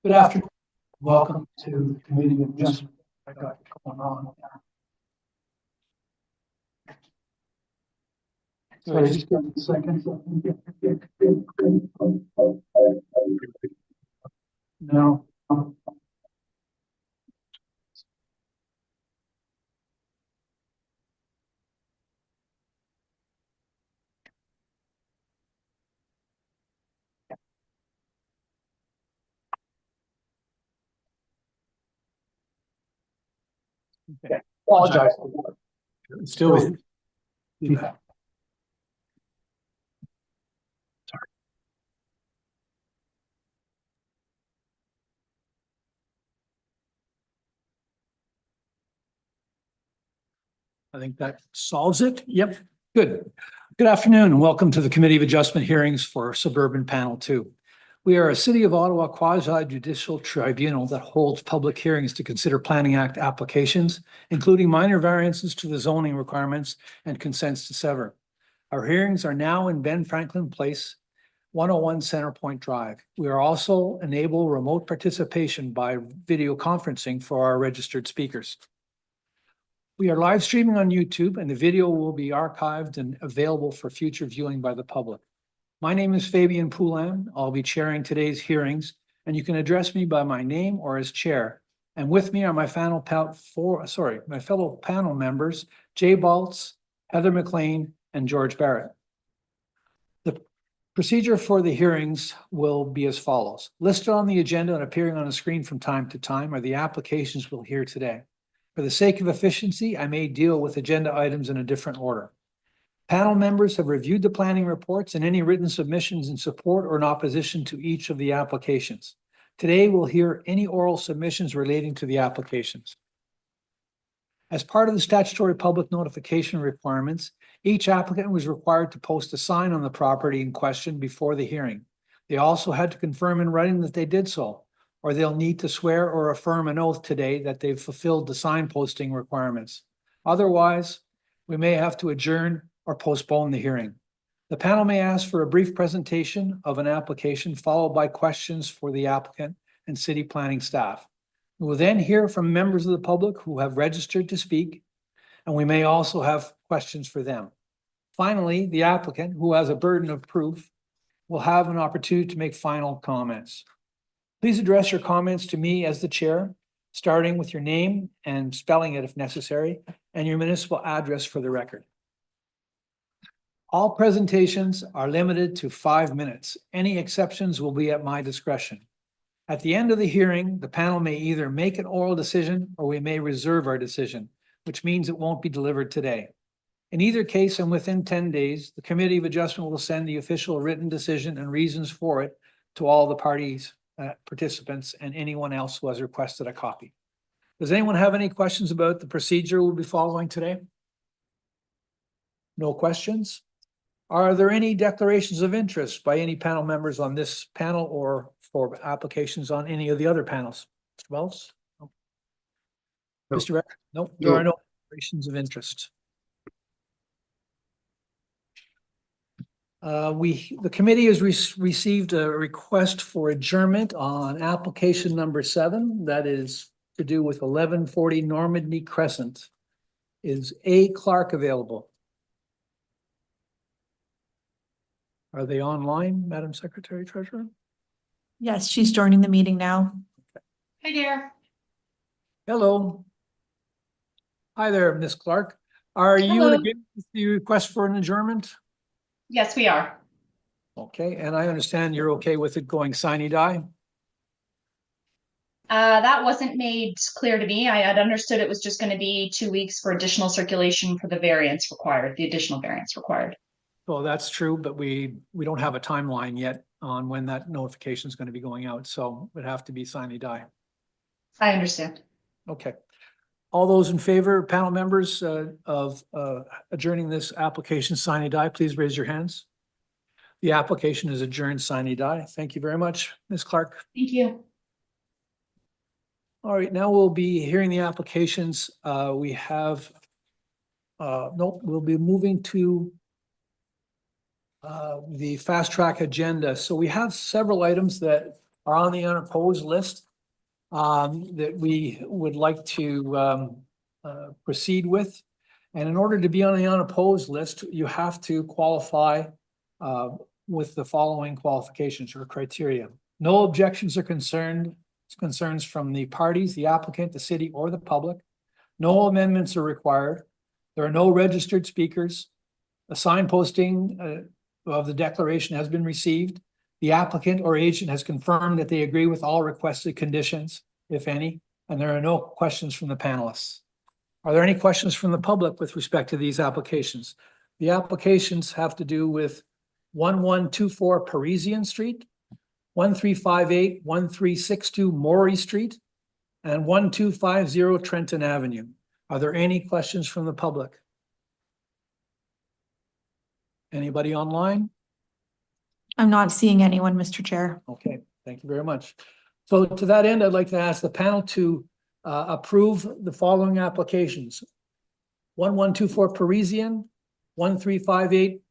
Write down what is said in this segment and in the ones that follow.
Good afternoon. Welcome to the committee of adjustment. I got going on. So just give me a second. No. Okay. Apologize. Still feedback. Sorry. I think that solves it. Yep. Good. Good afternoon. Welcome to the Committee of Adjustment hearings for Suburban Panel 2. We are a City of Ottawa quasi-judicial tribunal that holds public hearings to consider Planning Act applications, including minor variances to the zoning requirements and consents to sever. Our hearings are now in Ben Franklin Place, 101 Centerpoint Drive. We are also enable remote participation by video conferencing for our registered speakers. We are live streaming on YouTube, and the video will be archived and available for future viewing by the public. My name is Fabian Poulin. I'll be chairing today's hearings, and you can address me by my name or as chair. And with me are my fellow panel members, Jay Baltz, Heather McLean, and George Barrett. The procedure for the hearings will be as follows. Listed on the agenda and appearing on the screen from time to time are the applications we'll hear today. For the sake of efficiency, I may deal with agenda items in a different order. Panel members have reviewed the planning reports and any written submissions in support or in opposition to each of the applications. Today, we'll hear any oral submissions relating to the applications. As part of the statutory public notification requirements, each applicant was required to post a sign on the property in question before the hearing. They also had to confirm in writing that they did so, or they'll need to swear or affirm an oath today that they've fulfilled the sign posting requirements. Otherwise, we may have to adjourn or postpone the hearing. The panel may ask for a brief presentation of an application followed by questions for the applicant and city planning staff. We will then hear from members of the public who have registered to speak, and we may also have questions for them. Finally, the applicant, who has a burden of proof, will have an opportunity to make final comments. Please address your comments to me as the chair, starting with your name and spelling it if necessary, and your municipal address for the record. All presentations are limited to 5 minutes. Any exceptions will be at my discretion. At the end of the hearing, the panel may either make an oral decision or we may reserve our decision, which means it won't be delivered today. In either case, and within 10 days, the Committee of Adjustment will send the official written decision and reasons for it to all the parties, participants, and anyone else who has requested a copy. Does anyone have any questions about the procedure we'll be following today? No questions? Are there any declarations of interest by any panel members on this panel or for applications on any of the other panels? Mr. Wells? No. No. Mr. Reck? No, there are no declarations of interest. The committee has received a request for adjournment on application number 7. That is to do with 1140 Normandy Crescent. Is A. Clark available? Are they online, Madam Secretary Treasurer? Yes, she's joining the meeting now. Hi there. Hello. Hi there, Ms. Clark. Are you in agreement with the request for an adjournment? Yes, we are. Okay, and I understand you're okay with it going sine die? That wasn't made clear to me. I had understood it was just going to be 2 weeks for additional circulation for the variance required, the additional variance required. Well, that's true, but we don't have a timeline yet on when that notification is going to be going out, so it would have to be sine die. I understand. Okay. All those in favor, panel members of adjourning this application sine die, please raise your hands. The application is adjourned sine die. Thank you very much, Ms. Clark. Thank you. All right, now we'll be hearing the applications. We'll be moving to the fast track agenda. So we have several items that are on the unopposed list that we would like to proceed with. And in order to be on the unopposed list, you have to qualify with the following qualifications or criteria. No objections or concerns from the parties, the applicant, the city, or the public. No amendments are required. There are no registered speakers. A sign posting of the declaration has been received. The applicant or agent has confirmed that they agree with all requested conditions, if any, and there are no questions from the panelists. Are there any questions from the public with respect to these applications? The applications have to do with 1124 Parisien Street, 1358, 1362 Mory Street, and 1250 Trenton Avenue. Are there any questions from the public? Anybody online? I'm not seeing anyone, Mr. Chair. Okay, thank you very much. So to that end, I'd like to ask the panel to approve the following applications. 1124 Parisien, 1358,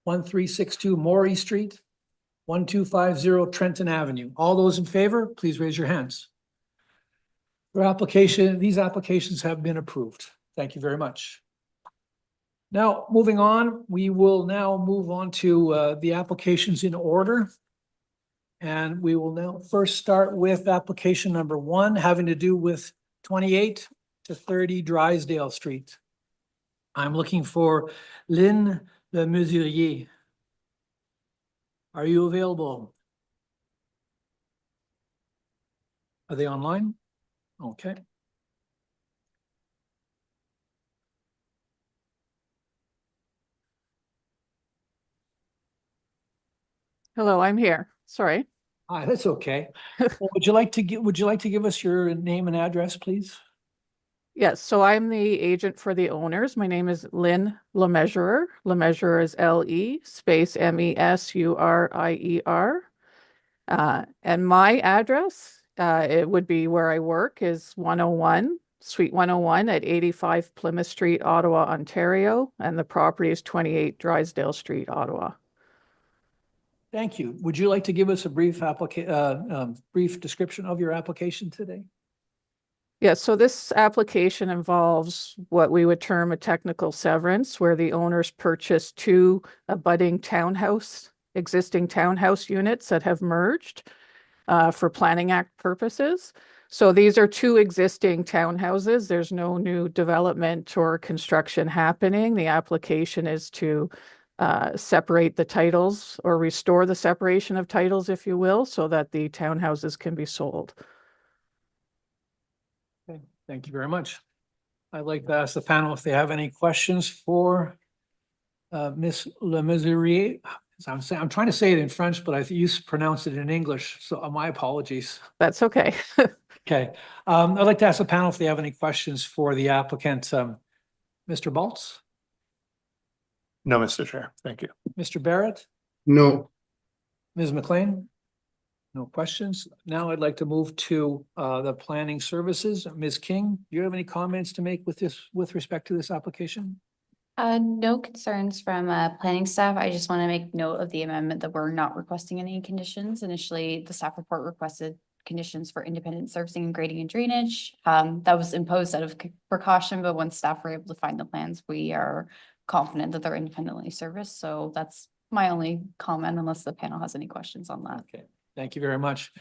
1362 Mory Street, 1250 Trenton Avenue. All those in favor, please raise your hands. These applications have been approved. Thank you very much. Now, moving on, we will now move on to the applications in order. And we will now first start with application number 1, having to do with 28 to 30 Drysdale Street. I'm looking for Lynn Le Mesurier. Are you available? Are they online? Okay. Hello, I'm here. Sorry. Hi, that's okay. Well, would you like to give us your name and address, please? Yes, so I'm the agent for the owners. My name is Lynn LeMesurer. LeMesurer is L-E space M-E-S-U-R-I-E-R. And my address, it would be where I work, is 101, Suite 101 at 85 Plymouth Street, Ottawa, Ontario. And the property is 28 Drysdale Street, Ottawa. Thank you. Would you like to give us a brief description of your application today? Yeah, so this application involves what we would term a technical severance, where the owners purchased 2 abutting existing townhouse units that have merged for Planning Act purposes. So these are 2 existing townhouses. There's no new development or construction happening. The application is to separate the titles or restore the separation of titles, if you will, so that the townhouses can be sold. Okay, thank you very much. I'd like to ask the panel if they have any questions for Ms. Le Mesurier. I'm trying to say it in French, but I used to pronounce it in English, so my apologies. That's okay. Okay, I'd like to ask the panel if they have any questions for the applicant. Mr. Baltz? No, Mr. Chair. Thank you. Mr. Barrett? No. Ms. McLean? No questions. Now I'd like to move to the planning services. Ms. King, do you have any comments to make with respect to this application? No concerns from planning staff. I just want to make note of the amendment that we're not requesting any conditions. Initially, the staff report requested conditions for independent servicing and grading and drainage. That was imposed out of precaution, but once staff were able to find the plans, we are confident that they're independently serviced. So that's my only comment, unless the panel has any questions on that. Okay, thank you very much.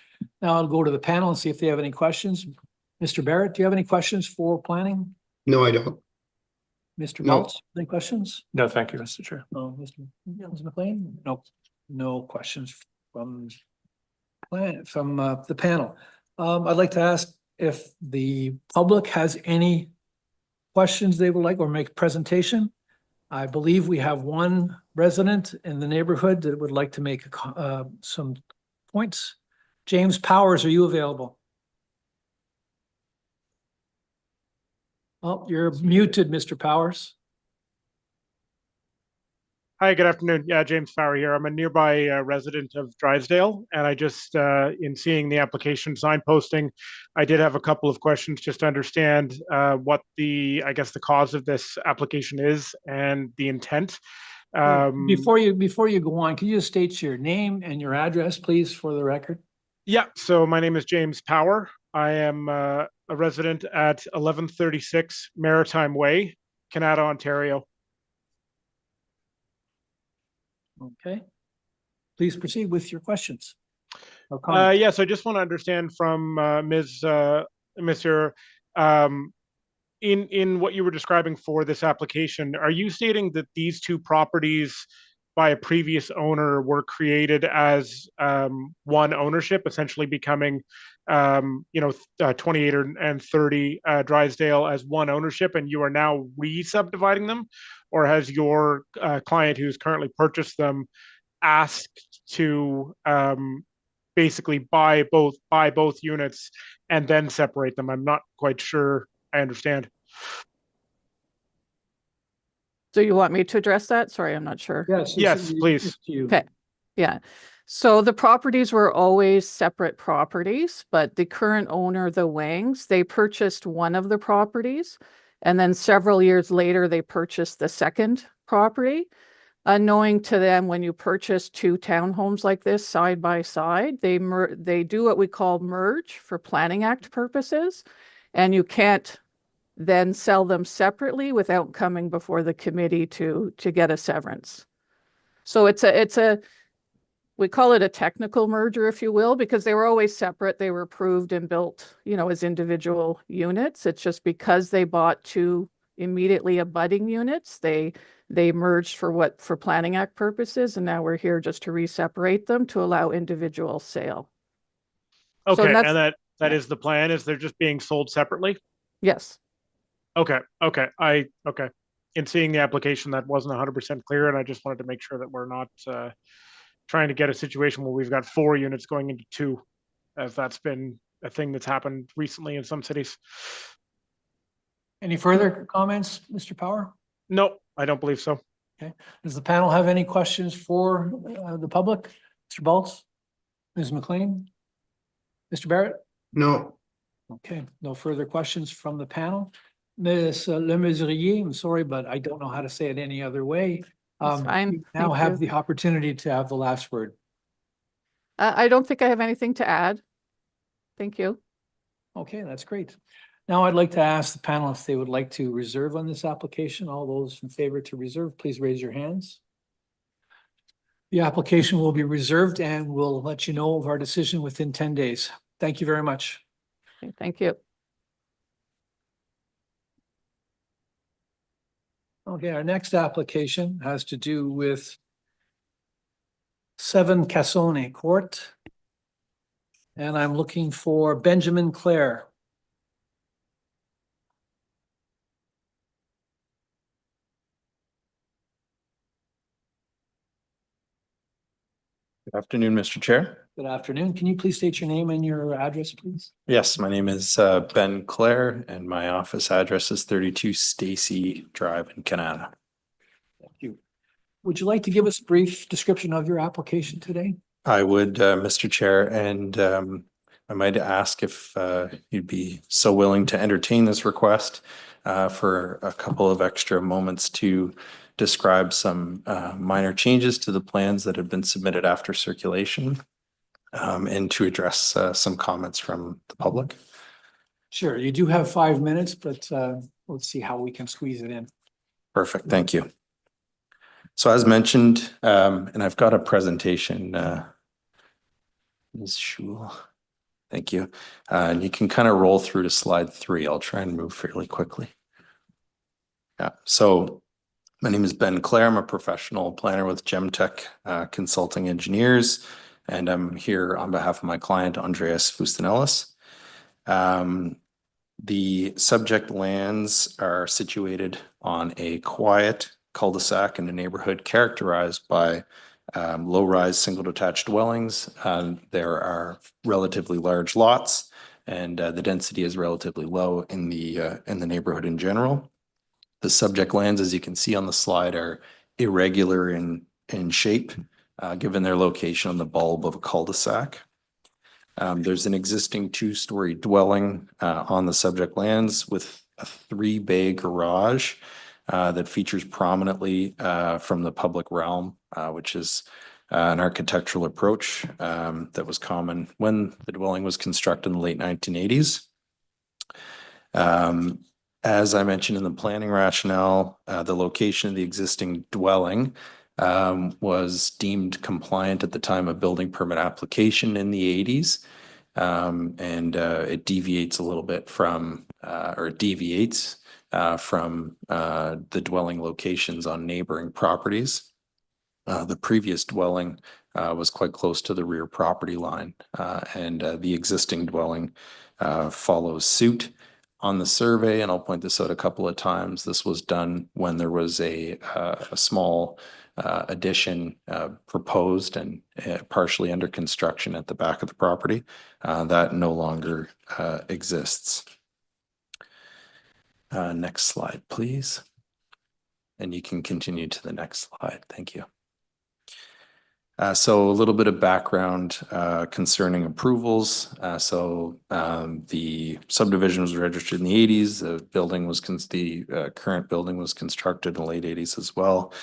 Now I'll go to the panel and see if they have any questions. Mr. Barrett, do you have any questions for planning? No, I don't. Mr. No. Baltz, any questions? No, thank you, Mr. Chair. No, Ms. McLean? No, no questions from the panel. I'd like to ask if the public has any questions they would like or make a presentation. I believe we have one resident in the neighborhood that would like to make some points. James Powers, are you available? Oh, you're muted, Mr. Powers. Hi, good afternoon. Yeah, James Farrer here. I'm a nearby resident of Drysdale, and I just, in seeing the application sign posting, I did have a couple of questions just to understand what I guess the cause of this application is and the intent. Before you go on, can you just state your name and your address, please, for the record? Yeah, so my name is James Power. I am a resident at 1136 Maritime Way, Canada, Ontario. Okay. Please proceed with your questions. Or comments. Yes, I just want to understand from Mr. Um, in what you were describing for this application, are you stating that these two properties by a previous owner were created as one ownership, essentially becoming 28 and 30 Drysdale as one ownership, and you are now re-subdividing them? Or has your client who's currently purchased them asked to basically buy both units and then separate them? I'm not quite sure I understand. So you want me to address that? Sorry, I'm not sure. Yes. Yes, please. it's you. Okay. Yeah. So the properties were always separate properties, but the current owner, the Wangs, they purchased one of the properties. And then several years later, they purchased the second property. Unknowing to them, when you purchase two townhomes like this side by side, they do what we call merge for Planning Act purposes. And you can't then sell them separately without coming before the committee to get a severance. So we call it a technical merger, if you will, because they were always separate. They were approved and built, as individual units. It's just because they bought two immediately abutting units, they merged for Planning Act purposes, and now we're here just to re-separate them to allow individual sale. So Okay, that's- and that yeah. is the plan, is they're just being sold separately? Yes. Okay. In seeing the application, that wasn't 100% clear, and I just wanted to make sure that we're not trying to get a situation where we've got 4 units going into 2, as that's been a thing that's happened recently in some cities. Any further comments, Mr. Power? No, I don't believe so. Does the panel have any questions for the public? Mr. Baltz? Ms. McLean? Mr. Barrett? No. Okay, no further questions from the panel. Ms. Lemesurier, I'm sorry, but I don't know how to say it any other way. That's fine. You now Thank have you. the opportunity to have the last word. I don't think I have anything to add. Thank you. Okay, that's great. Now I'd like to ask the panel if they would like to reserve on this application. All those in favor to reserve, please raise your hands. The application will be reserved and we'll let you know of our decision within 10 days. Thank you very much. Okay, thank you. Okay, our next application has to do with 7 Cassone Court. And I'm looking for Benjamin Clare. Good afternoon, Mr. Chair. Good afternoon. Can you please state your name and your address, please? Yes, my name is Ben Clare and my office address is 32 Stacy Drive in Canada. Thank you. Would you like to give us a brief description of your application today? I would, Mr. Chair, and I might ask if you'd be so willing to entertain this request for a couple of extra moments to describe some minor changes to the plans that have been submitted after circulation and to address some comments from the public. Sure, you do have 5 minutes, but let's see how we can squeeze it in. Perfect, thank you. So as mentioned, and I've got a presentation, Ms. Schul, thank you. And you can kind of roll through to slide 3. I'll try and move fairly quickly. Yeah, so my name is Ben Clare. I'm a professional planner with Gemtech Consulting Engineers, and I'm here on behalf of my client, Andreas Fustanellis. The subject lands are situated on a quiet cul-de-sac in a neighborhood characterized by low-rise single detached dwellings. There are relatively large lots, and the density is relatively low in the neighborhood in general. The subject lands, as you can see on the slide, are irregular in shape, given their location on the bulb of a cul-de-sac. There's an existing 2-story dwelling on the subject lands with a 3-bay garage that features prominently from the public realm, which is an architectural approach that was common when the dwelling was constructed in the late 1980s. As I mentioned in the planning rationale, the location of the existing dwelling was deemed compliant at the time of building permit application in the 80s. And it deviates a little bit from, or it deviates from the dwelling locations on neighboring properties. The previous dwelling was quite close to the rear property line, and the existing dwelling follows suit. On the survey, and I'll point this out a couple of times, this was done when there was a small addition proposed and partially under construction at the back of the property. That no longer exists. Next slide, please. And you can continue to the next slide. Thank you. So a little bit of background concerning approvals. The subdivision was registered in the 80s. The building was current building was constructed in the late 80s as well.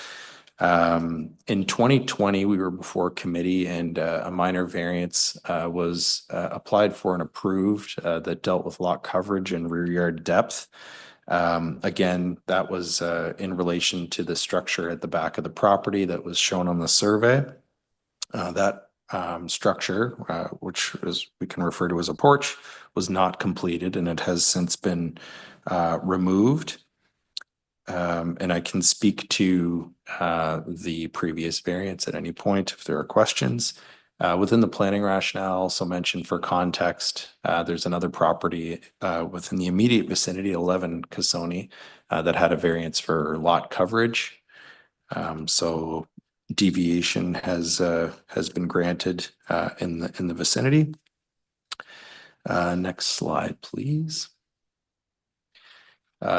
In 2020, we were before committee, and a minor variance was applied for and approved that dealt with lot coverage and rear yard depth. Again, that was in relation to the structure at the back of the property that was shown on the survey. That structure, which we can refer to as a porch, was not completed, and it has since been removed. And I can speak to the previous variance at any point if there are questions. Within the planning rationale, also mentioned for context, there's another property within the immediate vicinity, 11 Cassone, that had a variance for lot coverage. So deviation has been granted in the vicinity. Next slide, please.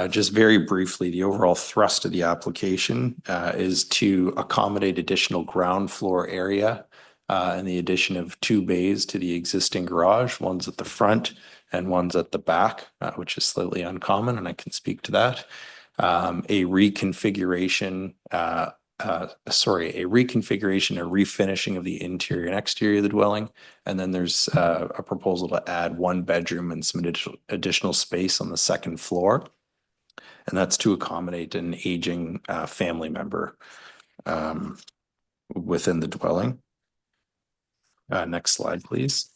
Just very briefly, the overall thrust of the application is to accommodate additional ground floor area and the addition of 2 bays to the existing garage. One's at the front and one's at the back, which is slightly uncommon, and I can speak to that. A reconfiguration, a refinishing of the interior and exterior of the dwelling. And then there's a proposal to add 1 bedroom and some additional space on the second floor. And that's to accommodate an aging family member within the dwelling. Next slide, please.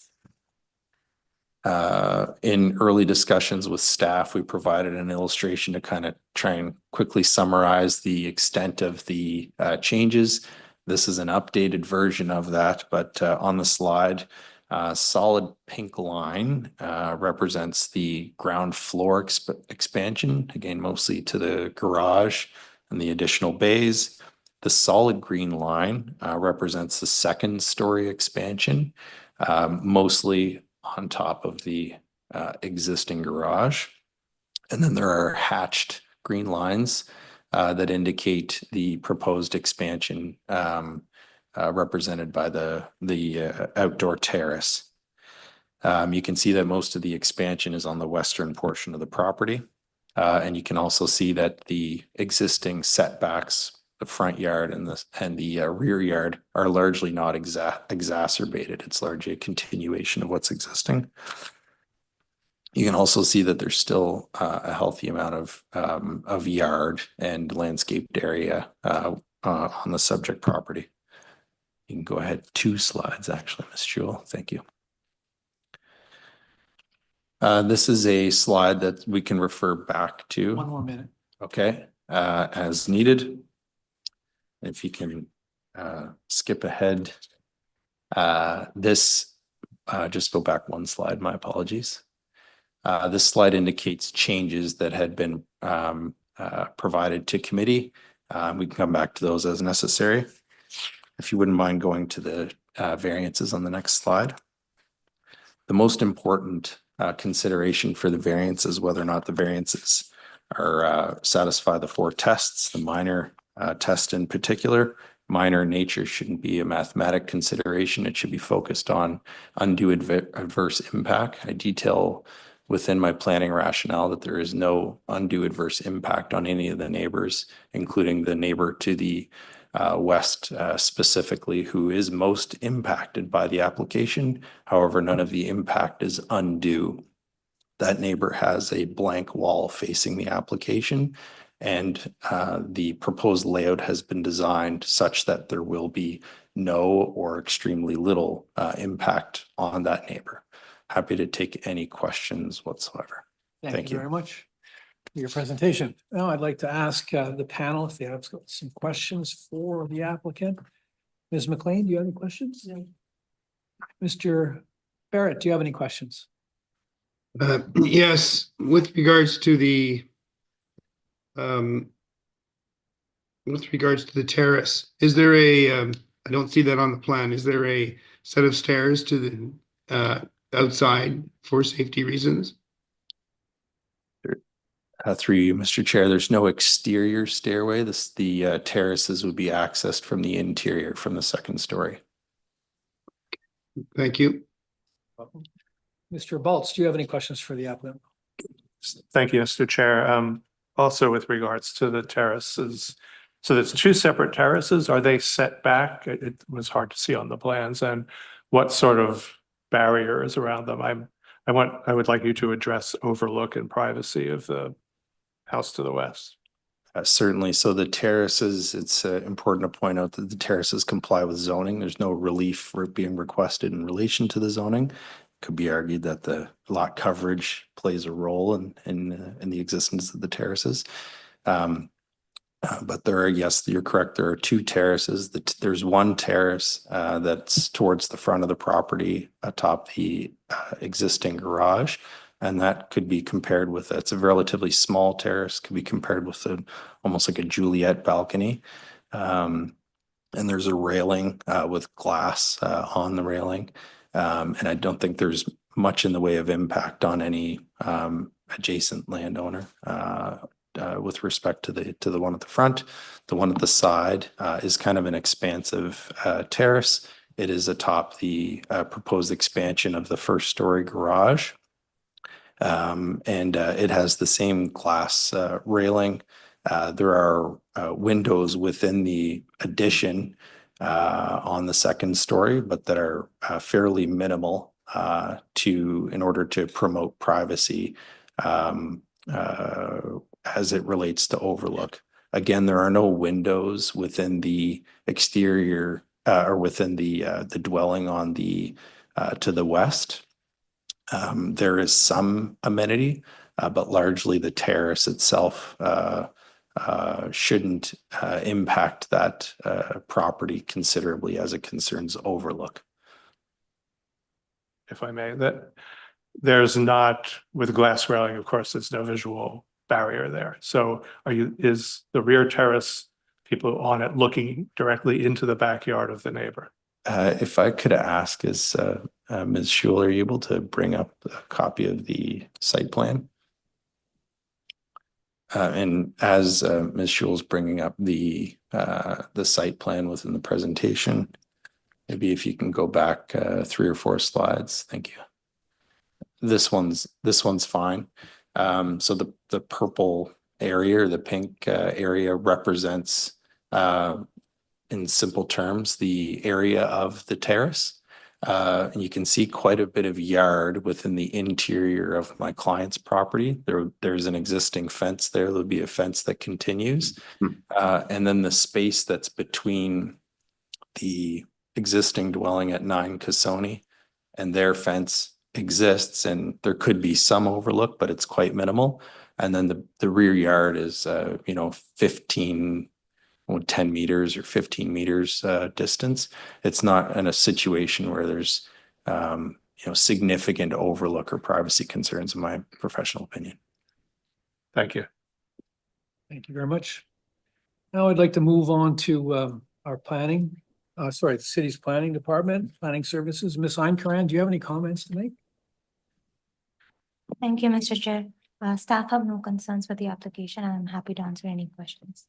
In early discussions with staff, we provided an illustration to kind of try and quickly summarize the extent of the changes. This is an updated version of that, but on the slide, solid pink line represents the ground floor expansion, again, mostly to the garage and the additional bays. The solid green line represents the second story expansion, mostly on top of the existing garage. And then there are hatched green lines that indicate the proposed expansion represented by the outdoor terrace. You can see that most of the expansion is on the western portion of the property. And you can also see that the existing setbacks, the front yard and the rear yard, are largely not exacerbated. It's largely a continuation of what's existing. You can also see that there's still a healthy amount of yard and landscaped area on the subject property. You can go ahead 2 slides, actually, Ms. Jewell. Thank you. This is a slide that we can refer back to. 1 more minute. Okay, as needed. If you can skip ahead. Just go back 1 slide, my apologies. This slide indicates changes that had been provided to committee. We can come back to those as necessary. If you wouldn't mind going to the variances on the next slide. The most important consideration for the variance is whether or not the variances are satisfy the 4 tests, the minor test in particular. Minor nature shouldn't be a mathematic consideration. It should be focused on undue adverse impact. I detail within my planning rationale that there is no undue adverse impact on any of the neighbors, including the neighbor to the West specifically, who is most impacted by the application. However, none of the impact is undue. That neighbor has a blank wall facing the application, and the proposed layout has been designed such that there will be no or extremely little impact on that neighbor. Happy to take any questions whatsoever. Thank you you. very much for your presentation. Now I'd like to ask the panel if they have some questions for the applicant. Ms. McLean, do you have any questions? No. Mr. Barrett, do you have any questions? Yes, with regards to the terrace, is there a, I don't see that on the plan, is there a set of stairs to the outside for safety reasons? Through you, Mr. Chair, there's no exterior stairway. The terraces would be accessed from the interior, from the second story. Thank you. Mr. Baltz, do you have any questions for the applicant? Thank you, Mr. Chair. Also with regards to the terraces, so there's two separate terraces. Are they set back? It was hard to see on the plans. And what sort of barrier is around them? I would like you to address overlook and privacy of the house to the west. Certainly. So the terraces, it's important to point out that the terraces comply with zoning. There's no relief being requested in relation to the zoning. Could be argued that the lot coverage plays a role in the existence of the terraces. But there are, yes, you're correct. There are two terraces. There's one terrace that's towards the front of the property atop the existing garage. And that could be compared with, it's a relatively small terrace, could be compared with almost like a Juliet balcony. And there's a railing with glass on the railing. And I don't think there's much in the way of impact on any adjacent landowner with respect to the one at the front. The one at the side is kind of an expansive terrace. It is atop the proposed expansion of the first story garage. And it has the same glass railing. There are windows within the addition on the second story, but that are fairly minimal in order to promote privacy as it relates to overlook. Again, there are no windows within the exterior or within the dwelling on the to the west. There is some amenity, but largely the terrace itself shouldn't impact that property considerably as it concerns overlook. If I may, that there's not, with glass railing, of course, there's no visual barrier there. So is the rear terrace, people on it looking directly into the backyard of the neighbor? If I could ask, is Ms. Schuler, are you able to bring up a copy of the site plan? And as Ms. Schuler's bringing up the site plan within the presentation, maybe if you can go back 3 or 4 slides. Thank you. This one's fine. So the purple area or the pink area represents, in simple terms, the area of the terrace. And you can see quite a bit of yard within the interior of my client's property. There's an existing fence there. There'll be a fence that continues. And then the space that's between the existing dwelling at 9 Cassone and their fence exists, and there could be some overlook, but it's quite minimal. And then the rear yard is 10 meters or 15 meters distance. It's not in a situation where there's significant overlook or privacy concerns, in my professional opinion. Thank you. Thank you very much. Now I'd like to move on to our planning, the city's planning department, planning services. Ms. Einkaran, do you have any comments to make? Thank you, Mr. Chair. Staff have no concerns with the application, and I'm happy to answer any questions.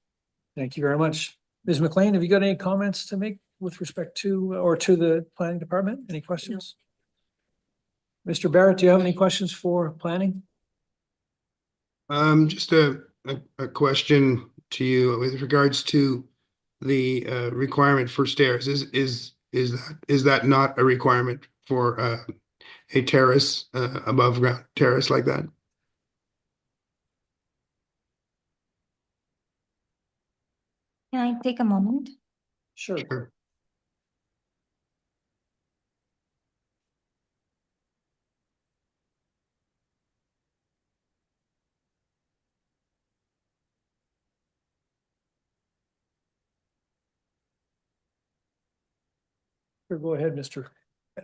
Thank you very much. Ms. McLean, have you got any comments to make with respect to or to the planning department? Any questions? No. Mr. Barrett, do you have any questions for planning? Just a question to you with regards to the requirement for stairs? Is that not a requirement for a terrace, above ground terrace like that? Can I take a moment? Sure. Sure. Sure, go ahead, Mr.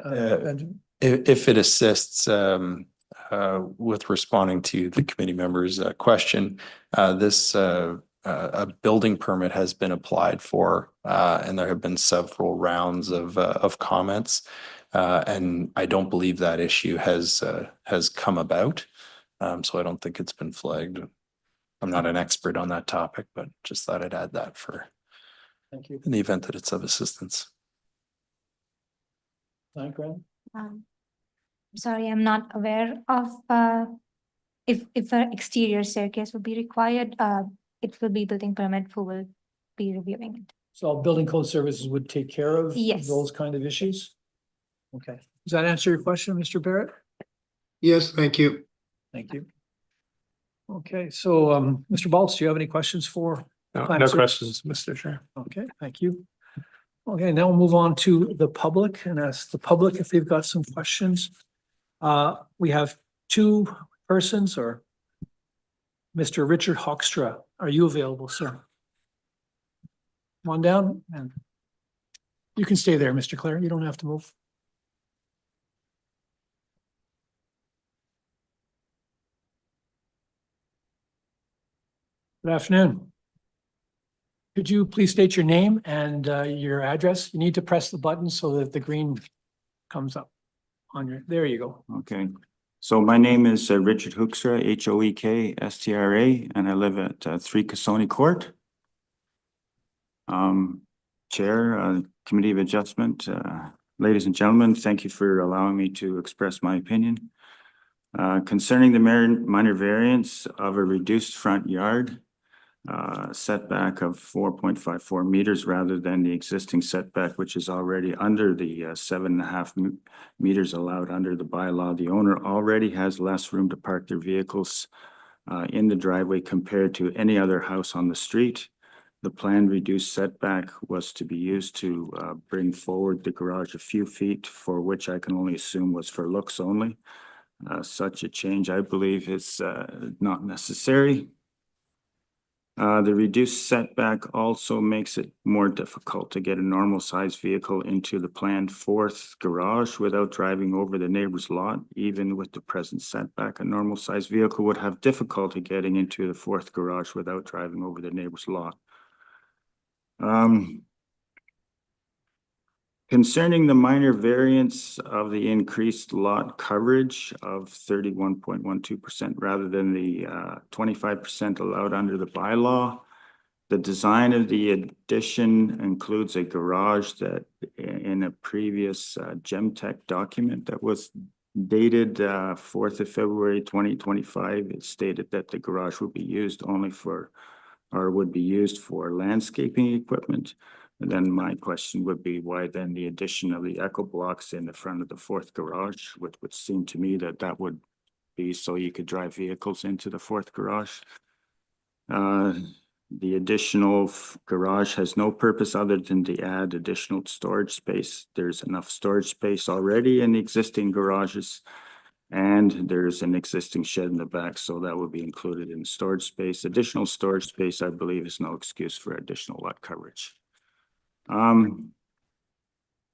Benjamin. If it assists with responding to the committee member's question, this a building permit has been applied for, and there have been several rounds of comments. And I don't believe that issue has come about. So I don't think it's been flagged. I'm not an expert on that topic, but just thought I'd add that for Thank you. in the event that it's of assistance. Graham? Sorry, I'm not aware of if an exterior staircase would be required. It will be building permit who will be reviewing it. So building code services would take care of Yes. those kind of issues? Okay. Does that answer your question, Mr. Barrett? Yes, thank you. Thank you. Okay, so Mr. Baltz, do you have any questions for? No Climate Service? questions, Mr. Chair. Okay, thank you. Okay, now we'll move on to the public and ask the public if they've got some questions. We have two persons, or Mr. Richard Hoekstra, are you available, sir? Come on down, and you can stay there, Mr. Clare. You don't have to move. Good afternoon. Could you please state your name and your address? You need to press the button so that the green comes up on your, there you go. Okay, so my name is Richard Hoekstra, Hoekstra, and I live at 3 Cassone Court. Chair, Committee of Adjustment, ladies and gentlemen, thank you for allowing me to express my opinion. Concerning the minor variance of a reduced front yard, setback of 4.54 meters rather than the existing setback, which is already under the 7.5 meters allowed under the bylaw. The owner already has less room to park their vehicles in the driveway compared to any other house on the street. The planned reduced setback was to be used to bring forward the garage a few feet, for which I can only assume was for looks only. Such a change, I believe, is not necessary. The reduced setback also makes it more difficult to get a normal sized vehicle into the planned fourth garage without driving over the neighbor's lot. Even with the present setback, a normal sized vehicle would have difficulty getting into the fourth garage without driving over the neighbor's lot. Concerning the minor variance of the increased lot coverage of 31.12% rather than the 25% allowed under the bylaw, the design of the addition includes a garage that in a previous Gemtech document that was dated 4th of February 2025, it stated that the garage would be used only for, or would be used for landscaping equipment. And then my question would be, why then the addition of the echo blocks in the front of the fourth garage, which would seem to me that that would be so you could drive vehicles into the fourth garage. The additional garage has no purpose other than to add additional storage space. There's enough storage space already in the existing garages, and there's an existing shed in the back, so that would be included in storage space. Additional storage space, I believe, is no excuse for additional lot coverage.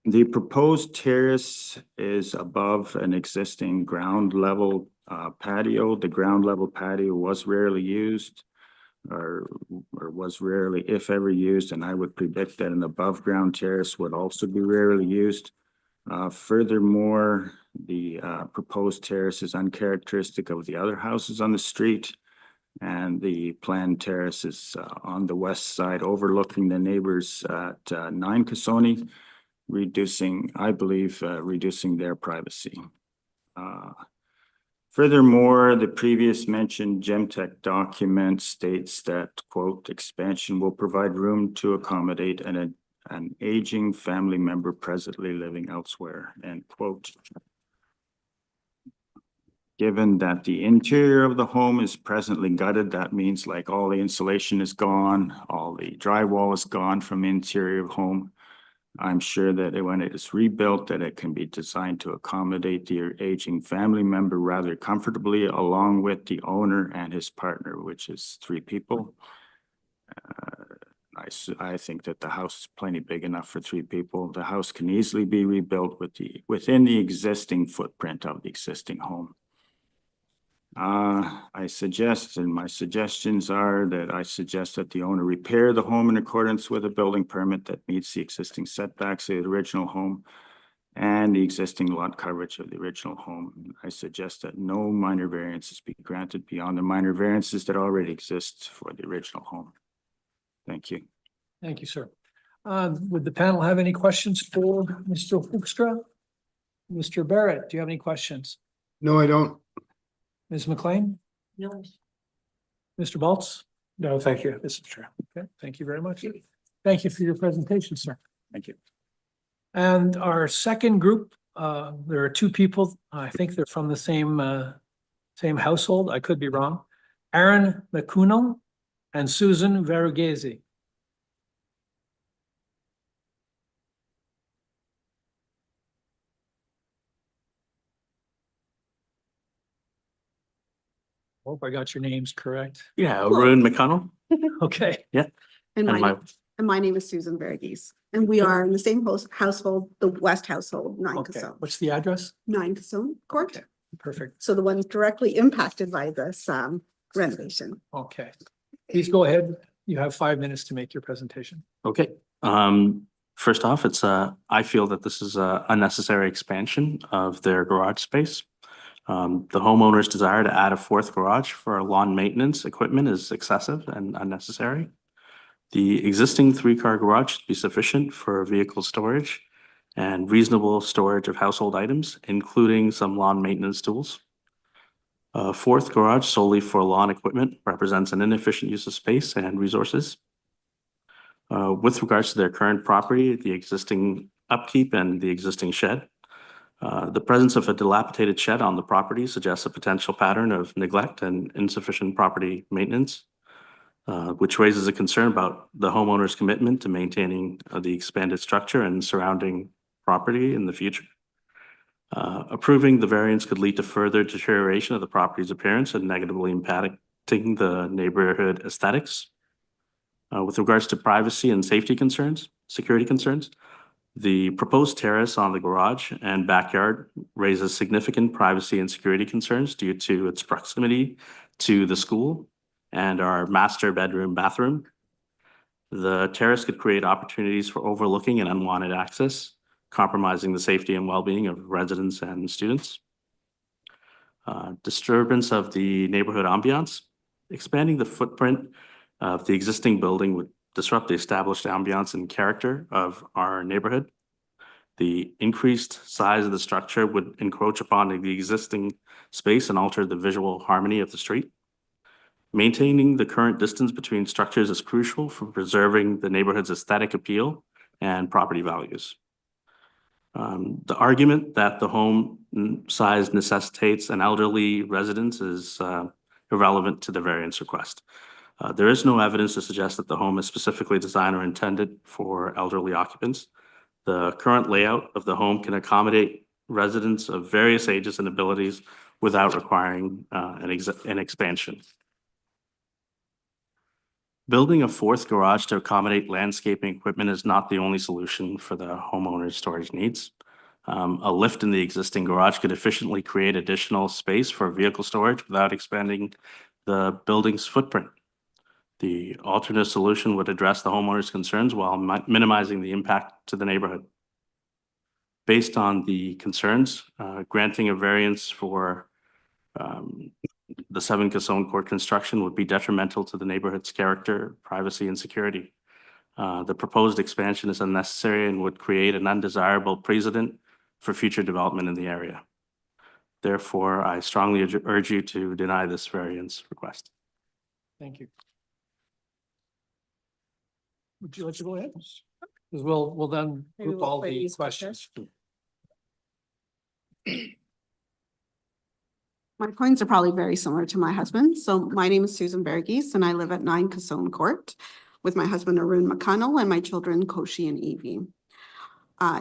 The proposed terrace is above an existing ground level patio. The ground level patio was rarely used, or was rarely, if ever, used, and I would predict that an above ground terrace would also be rarely used. Furthermore, the proposed terrace is uncharacteristic of the other houses on the street, and the planned terrace is on the west side overlooking the neighbors at 9 Cassone, reducing, I believe, reducing their privacy. Furthermore, the previous mentioned Gemtech document states that, quote, expansion will provide room to accommodate an aging family member presently living elsewhere, end quote. Given that the interior of the home is presently gutted, that means like all the insulation is gone, all the drywall is gone from the interior of home. I'm sure that when it is rebuilt, that it can be designed to accommodate your aging family member rather comfortably, along with the owner and his partner, which is 3 people. I think that the house is plenty big enough for 3 people. The house can easily be rebuilt within the existing footprint of the existing home. I suggest, and my suggestions are that I suggest that the owner repair the home in accordance with a building permit that meets the existing setbacks of the original home and the existing lot coverage of the original home. I suggest that no minor variances be granted beyond the minor variances that already exist for the original home. Thank you. Thank you, sir. Would the panel have any questions for Mr. Hoekstra? Mr. Barrett, do you have any questions? No, I don't. Ms. McLean? No. Mr. Baltz? No, thank you, Mr. Chair. Okay, thank you very much. Thank you for your presentation, sir. Thank you. And our second group, there are 2 people. I think they're from the same household. I could be wrong. Aaron McCunnell and Susan Verghese. Hope I got your names correct. Yeah, Arun McConnell. Okay. And my name is Susan Verghese, and we are in the same household, the West household, 9 Okay. Cassone. What's the address? 9 Cassone Court. Okay. Perfect. So the one directly impacted by this renovation. Okay. Please go ahead. You have 5 minutes to make your presentation. Okay. First off, I feel that this is a unnecessary expansion of their garage space. The homeowner's desire to add a 4th garage for lawn maintenance equipment is excessive and unnecessary. The existing 3-car garage should be sufficient for vehicle storage and reasonable storage of household items, including some lawn maintenance tools. A 4th garage solely for lawn equipment represents an inefficient use of space and resources. With regards to their current property, the existing upkeep and the existing shed, the presence of a dilapidated shed on the property suggests a potential pattern of neglect and insufficient property maintenance, which raises a concern about the homeowner's commitment to maintaining the expanded structure and surrounding property in the future. Approving the variance could lead to further deterioration of the property's appearance and negatively impacting the neighborhood aesthetics. With regards to privacy and safety concerns, security concerns, the proposed terrace on the garage and backyard raises significant privacy and security concerns due to its proximity to the school and our master bathroom. The terrace could create opportunities for overlooking and unwanted access, compromising the safety and well-being of residents and students. Disturbance of the neighborhood ambiance. Expanding the footprint of the existing building would disrupt the established ambiance and character of our neighborhood. The increased size of the structure would encroach upon the existing space and alter the visual harmony of the street. Maintaining the current distance between structures is crucial for preserving the neighborhood's aesthetic appeal and property values. The argument that the home size necessitates an elderly residence is irrelevant to the variance request. There is no evidence to suggest that the home is specifically designed or intended for elderly occupants. The current layout of the home can accommodate residents of various ages and abilities without requiring an expansion. Building a 4th garage to accommodate landscaping equipment is not the only solution for the homeowner's storage needs. A lift in the existing garage could efficiently create additional space for vehicle storage without expanding the building's footprint. The alternate solution would address the homeowner's concerns while minimizing the impact to the neighborhood. Based on the concerns, granting a variance for the 7 Cassone Court construction would be detrimental to the neighborhood's character, privacy, and security. The proposed expansion is unnecessary and would create an undesirable precedent for future development in the area. Therefore, I strongly urge you to deny this variance request. Thank you. Would you like to go ahead? Because we'll then Maybe group we'll all play the these questions. My points are probably very similar to my husband. So my name is Susan Verghese and I live at 9 Cassone Court with my husband Arun McConnell and my children Koshi and Evie.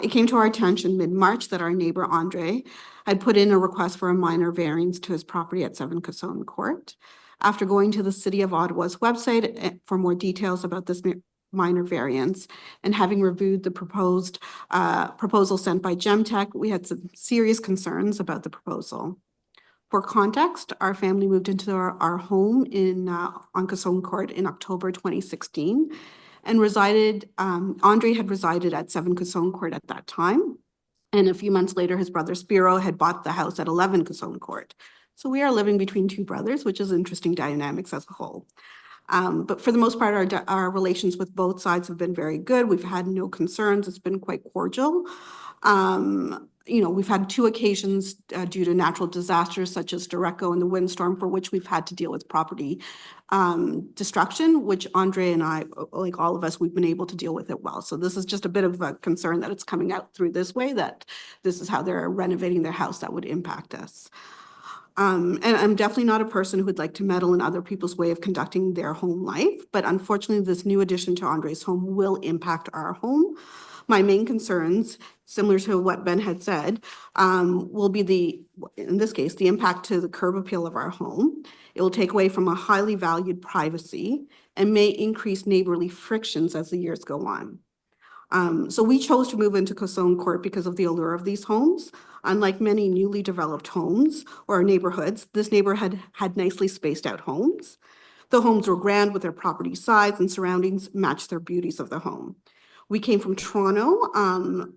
It came to our attention mid-March that our neighbor Andre had put in a request for a minor variance to his property at 7 Cassone Court. After going to the City of Ottawa's website for more details about this minor variance and having reviewed the proposed proposal sent by Gemtech, we had some serious concerns about the proposal. For context, our family moved into our home on Cassone Court in October 2016 and resided, Andre had resided at 7 Cassone Court at that time. And a few months later, his brother Spiro had bought the house at 11 Cassone Court. So we are living between two brothers, which is interesting dynamics as a whole. But for the most part, our relations with both sides have been very good. We've had no concerns. It's been quite cordial. You know, we've had 2 occasions due to natural disasters such as Derecho and the windstorm for which we've had to deal with property destruction, which Andre and I, like all of us, we've been able to deal with it well. So this is just a bit of a concern that it's coming out through this way, that this is how they're renovating their house that would impact us. And I'm definitely not a person who would like to meddle in other people's way of conducting their home life, but unfortunately, this new addition to Andre's home will impact our home. My main concerns, similar to what Ben had said, will be in this case, the impact to the curb appeal of our home. It will take away from a highly valued privacy and may increase neighborly frictions as the years go on. So we chose to move into Cassone Court because of the allure of these homes. Unlike many newly developed homes or neighborhoods, this neighborhood had nicely spaced out homes. The homes were grand with their property size and surroundings matched their beauties of the home. We came from Toronto.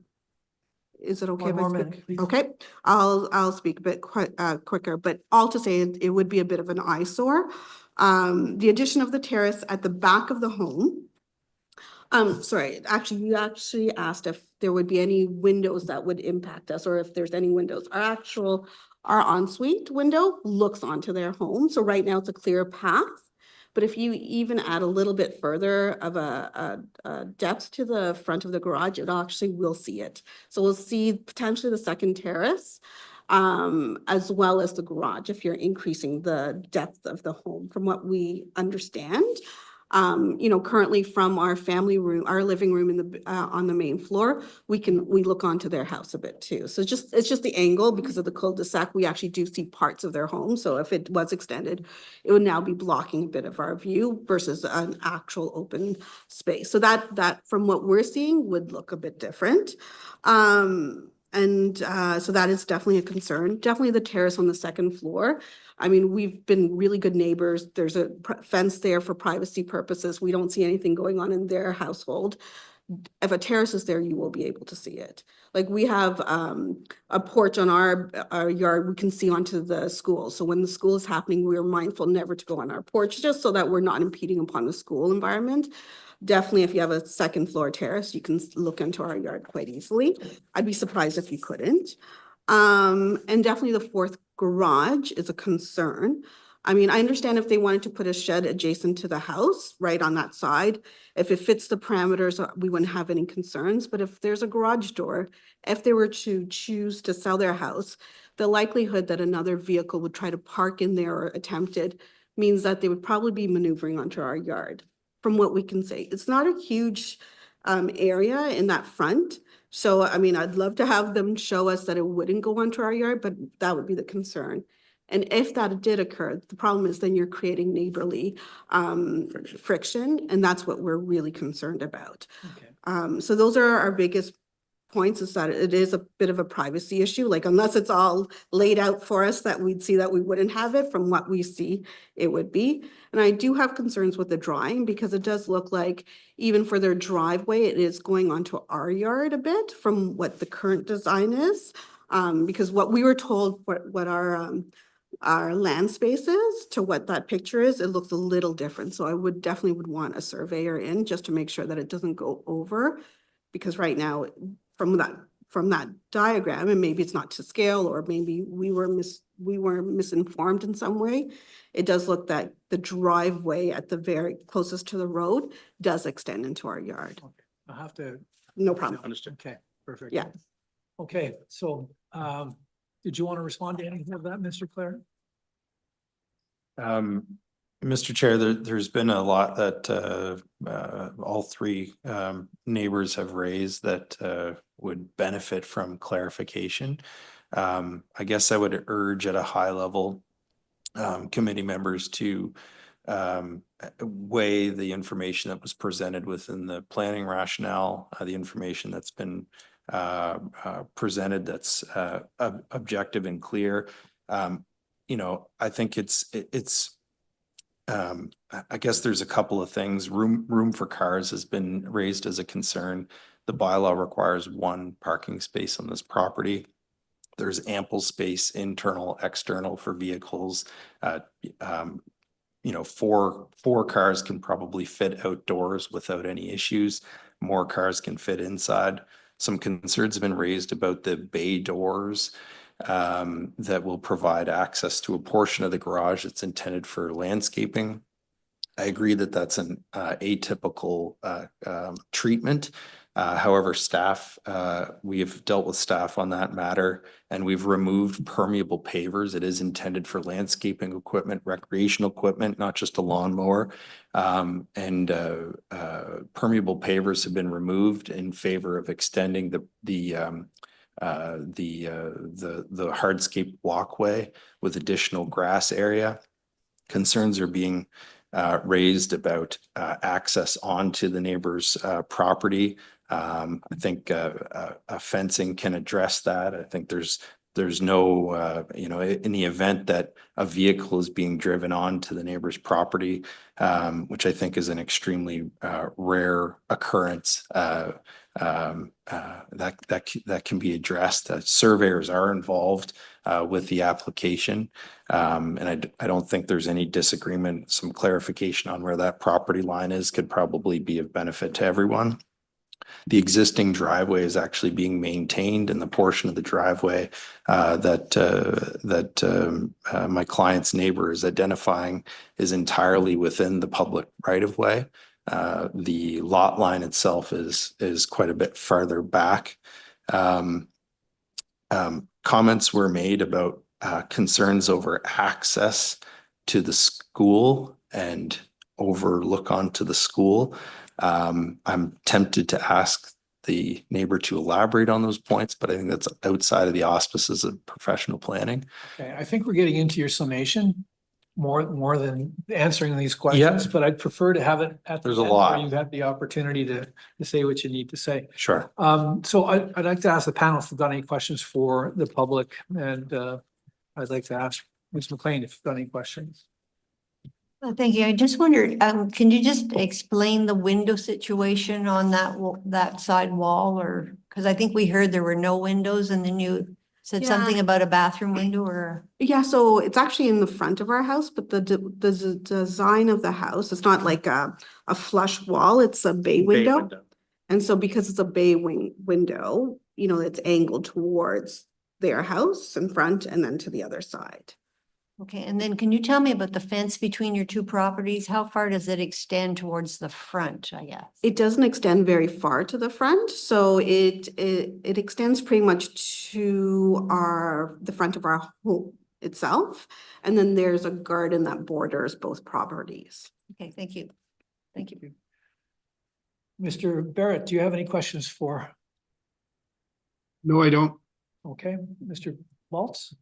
Is it okay if I speak? Please. Okay, I'll speak a bit quicker, but all to say it would be a bit of an eyesore. The addition of the terrace at the back of the home. Sorry, actually, you actually asked if there would be any windows that would impact us or if there's any windows. Our ensuite window looks onto their home. So right now it's a clear path. But if you even add a little bit further of a depth to the front of the garage, it actually will see it. So we'll see potentially the second terrace as well as the garage if you're increasing the depth of the home from what we understand. You know, currently from our family room, our living room in the on the main floor, we look onto their house a bit too. So it's just the angle because of the cul-de-sac. We actually do see parts of their home. So if it was extended, it would now be blocking a bit of our view versus an actual open space. So that from what we're seeing would look a bit different. So that is definitely a concern. Definitely the terrace on the second floor. I mean, we've been really good neighbors. There's a fence there for privacy purposes. We don't see anything going on in their household. If a terrace is there, you will be able to see it. Like we have a porch on our yard, we can see onto the school. So when the school is happening, we're mindful never to go on our porch just so that we're not impeding upon the school environment. Definitely, if you have a second floor terrace, you can look into our yard quite easily. I'd be surprised if you couldn't. And definitely the fourth garage is a concern. I mean, I understand if they wanted to put a shed adjacent to the house, right on that side, if it fits the parameters, we wouldn't have any concerns. But if there's a garage door, if they were to choose to sell their house, the likelihood that another vehicle would try to park in there or attempted means that they would probably be maneuvering onto our yard. From what we can say, it's not a huge area in that front. So, I mean, I'd love to have them show us that it wouldn't go onto our yard, but that would be the concern. And if that did occur, the problem is then you're creating neighborly friction, and that's what we're really concerned about. Okay. So those are our biggest points, is that it is a bit of a privacy issue. Like unless it's all laid out for us that we'd see that we wouldn't have it, from what we see, it would be. And I do have concerns with the drawing because it does look like even for their driveway, it is going onto our yard a bit from what the current design is. Because what we were told, what our land space is to what that picture is, it looks a little different. So I would definitely want a surveyor in just to make sure that it doesn't go over, because right now from from that diagram, and maybe it's not to scale, or maybe we were misinformed in some way. It does look that the driveway at the very closest to the road does extend into our yard. I'll have to. No problem. Understood. Okay, perfect. Yeah. Okay, so, did you want to respond to anything of that, Mr. Clare? Mr. Chair, there's been a lot that all three neighbors have raised that would benefit from clarification. I guess I would urge at a high level committee members to weigh the information that was presented within the planning rationale, the information that's been presented that's objective and clear. You know, I think I guess there's a couple of things. Room for cars has been raised as a concern. The bylaw requires 1 parking space on this property. There's ample space, internal, external, for vehicles. You know, four cars can probably fit outdoors without any issues. More cars can fit inside. Some concerns have been raised about the bay doors that will provide access to a portion of the garage that's intended for landscaping. I agree that that's an atypical treatment. However, staff, we have dealt with staff on that matter, and we've removed permeable pavers. It is intended for landscaping equipment, recreational equipment, not just a lawnmower. Permeable pavers have been removed in favor of extending the hardscape walkway with additional grass area. Concerns are being raised about access onto the neighbor's property. I think fencing can address that. I think there's no, you know, in the event that a vehicle is being driven onto the neighbor's property, which I think is an extremely rare occurrence, that can be addressed. Surveyors are involved with the application, and I don't think there's any disagreement. Some clarification on where that property line is could probably be of benefit to everyone. The existing driveway is actually being maintained, and the portion of the driveway that my client's neighbor is identifying is entirely within the public right-of-way. The lot line itself is quite a bit farther back. Comments were made about concerns over access to the school and overlook onto the school. I'm tempted to ask the neighbor to elaborate on those points, but I think that's outside of the auspices of professional planning. Okay, I think we're getting into your summation more than answering these questions, but I'd prefer to have it at the There's a end lot. where you have the opportunity to say what you need to say. Sure. So I'd like to ask the panel if you've got any questions for the public, and I'd like to ask Ms. McLean if you've got any questions. Thank you. I just wondered, can you just explain the window situation on that side wall, or, because I think we heard there were no windows and then you said something about a bathroom window or? Yeah, so it's actually in the front of our house, but the design of the house, it's not like a flush wall, it's a bay window. And so because it's a bay window, you know, it's angled towards their house in front and then to the other side. Okay, and then can you tell me about the fence between your two properties? How far does it extend towards the front, I guess? It doesn't extend very far to the front, so it extends pretty much to the front of our home itself. And then there's a garden that borders both properties. Okay, thank you. Thank you. Mr. Barrett, do you have any questions for? No, I don't. Okay, Mr. Waltz?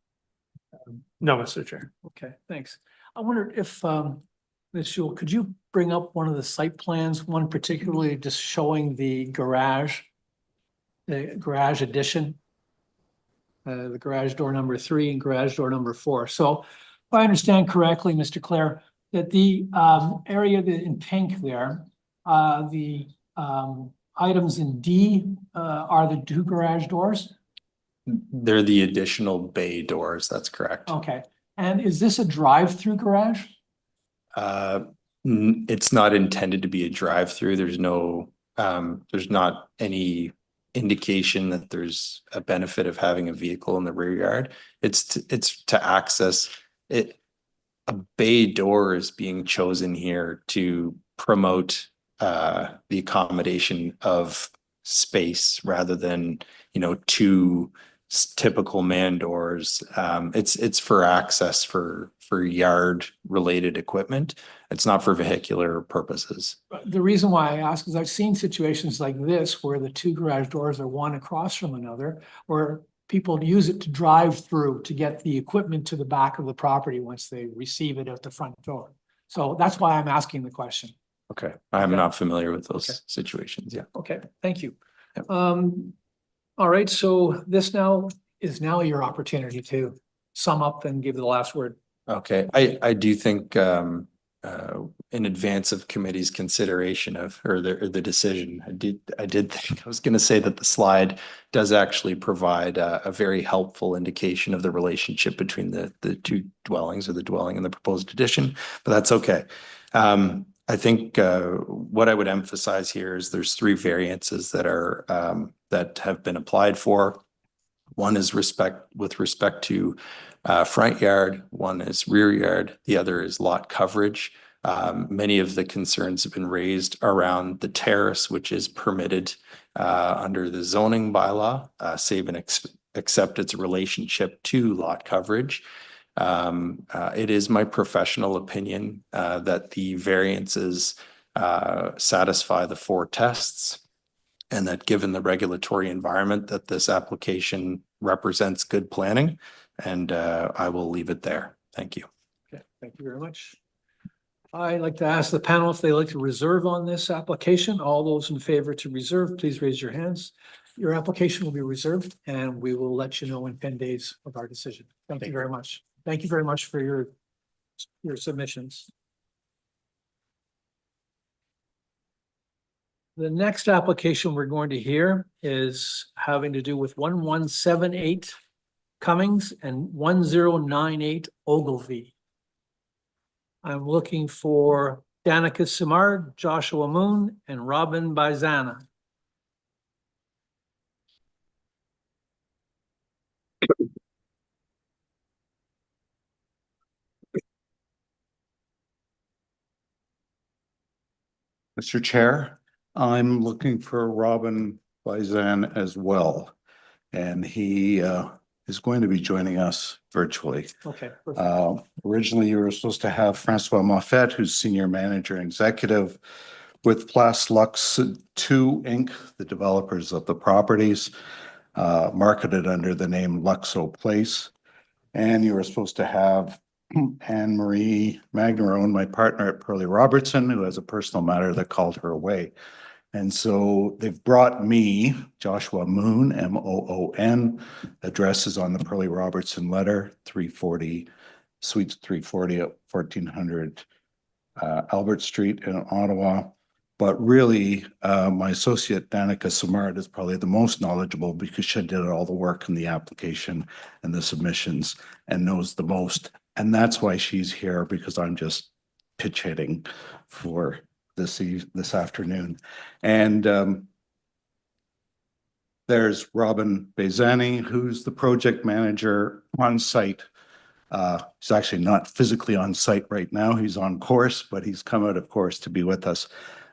No, Mr. Chair. Okay, thanks. I wondered if, Ms. Schul, could you bring up one of the site plans, one particularly just showing the garage addition? The garage door number 3 and garage door number 4. So if I understand correctly, Mr. Clare, that the area that in pink there, the items in D are the 2 garage doors? They're the additional bay doors, that's correct. Okay, and is this a drive-through garage? It's not intended to be a drive-through. There's not any indication that there's a benefit of having a vehicle in the rear yard. It's to access it. A bay door is being chosen here to promote the accommodation of space rather than, you know, two typical man doors. It's for access for yard related equipment. It's not for vehicular purposes. The reason why I ask is I've seen situations like this where the two garage doors are one across from another, where people use it to drive through to get the equipment to the back of the property once they receive it at the front door. So that's why I'm asking the question. Okay, I'm Okay. not familiar with those Okay. situations. Yeah. Okay, thank you. Yep. All right, so this now is your opportunity to sum up and give the last word. Okay, I do think in advance of committee's consideration of or the decision, I did think I was going to say that the slide does actually provide a very helpful indication of the relationship between the two dwellings or the dwelling and the proposed addition, but that's okay. I think what I would emphasize here is there's three variances that are that have been applied for. One is with respect to front yard, one is rear yard, the other is lot coverage. Many of the concerns have been raised around the terrace, which is permitted under the zoning bylaw, save and except its relationship to lot coverage. It is my professional opinion that the variances satisfy the 4 tests, and that given the regulatory environment that this application represents good planning, and I will leave it there. Thank you. Okay, thank you very much. I'd like to ask the panel if they'd like to reserve on this application. All those in favor to reserve, please raise your hands. Your application will be reserved and we will let you know in 10 days of our decision. Thank you very much. Thank you very much for your submissions. The next application we're going to hear is having to do with 1178 Cummings and 1098 Ogilvie. I'm looking for Danica Simard, Joshua Moon, and Robin Bizana. Mr. Chair, I'm looking for Robin Bizan as well. And he is going to be joining us virtually. Okay. Perfect. Originally, you were supposed to have Francois Moffett, who's Senior Manager and Executive with Plus Lux 2 Inc., the developers of the properties, marketed under the name Luxo Place. And you were supposed to have Anne-Marie Magnerone, my partner at Pearlie Robertson, who has a personal matter that called her away. And so they've brought me, Joshua Moon, M-O-O-N, address is on the Pearlie Robertson letter, 340, Suite 340 at 1400 Albert Street in Ottawa. But really, my associate Danica Simard is probably the most knowledgeable because she did all the work in the application and the submissions and knows the most. And that's why she's here, because I'm just pitch hitting for this afternoon. And there's Robin Bezani, who's the project manager on site. He's actually not physically on site right now. He's on course, but he's come out of course to be with us,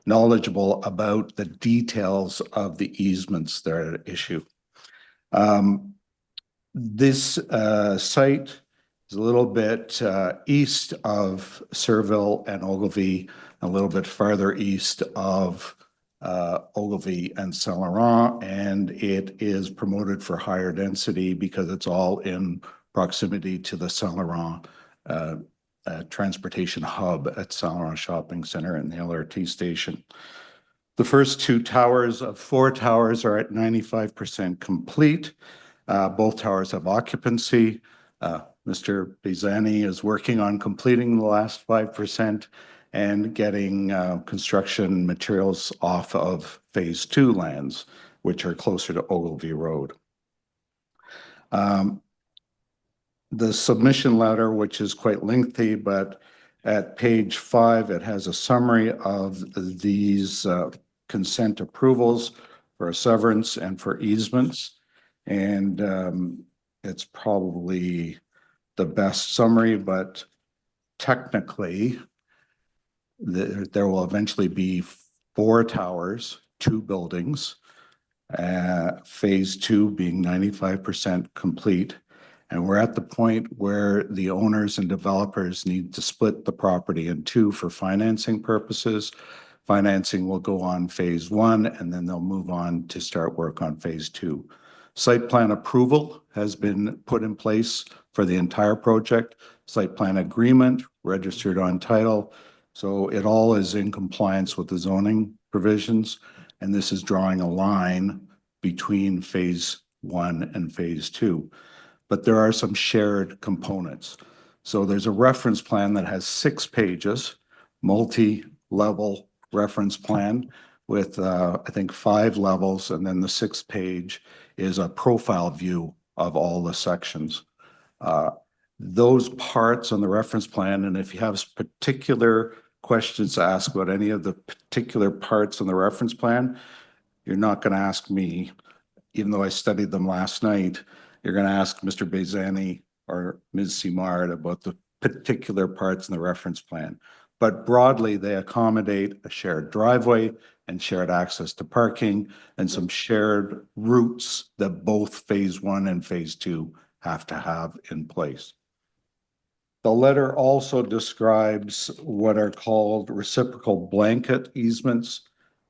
knowledgeable about the details of the easements that are at issue. This site is a little bit east of Surville and Ogilvie, a little bit farther east of Ogilvie and Saint Laurent, and it is promoted for higher density because it's all in proximity to the Saint Laurent transportation hub at Saint Laurent Shopping Center and the LRT station. The first 2 towers of 4 towers are at 95% complete. Both towers have occupancy. Mr. Bizani is working on completing the last 5% and getting construction materials off of phase 2 lands, which are closer to Ogilvie Road. The submission letter, which is quite lengthy, but at page 5, it has a summary of these consent approvals for a severance and for easements. And it's probably the best summary, but technically there will eventually be 4 towers, 2 buildings, phase 2 being 95% complete. And we're at the point where the owners and developers need to split the property in 2 for financing purposes. Financing will go on phase 1, and then they'll move on to start work on phase 2. Site plan approval has been put in place for the entire project. Site plan agreement registered on title. So it all is in compliance with the zoning provisions. And this is drawing a line between phase 1 and phase 2. But there are some shared components. So there's a reference plan that has 6 pages, multi-level reference plan with, I think, 5 levels. And then the 6th page is a profile view of all the sections. Those parts on the reference plan, and if you have particular questions to ask about any of the particular parts on the reference plan, you're not going to ask me, even though I studied them last night. You're going to ask Mr. Bezani or Ms. Simard about the particular parts in the reference plan. But broadly, they accommodate a shared driveway and shared access to parking and some shared routes that both phase 1 and phase 2 have to have in place. The letter also describes what are called reciprocal blanket easements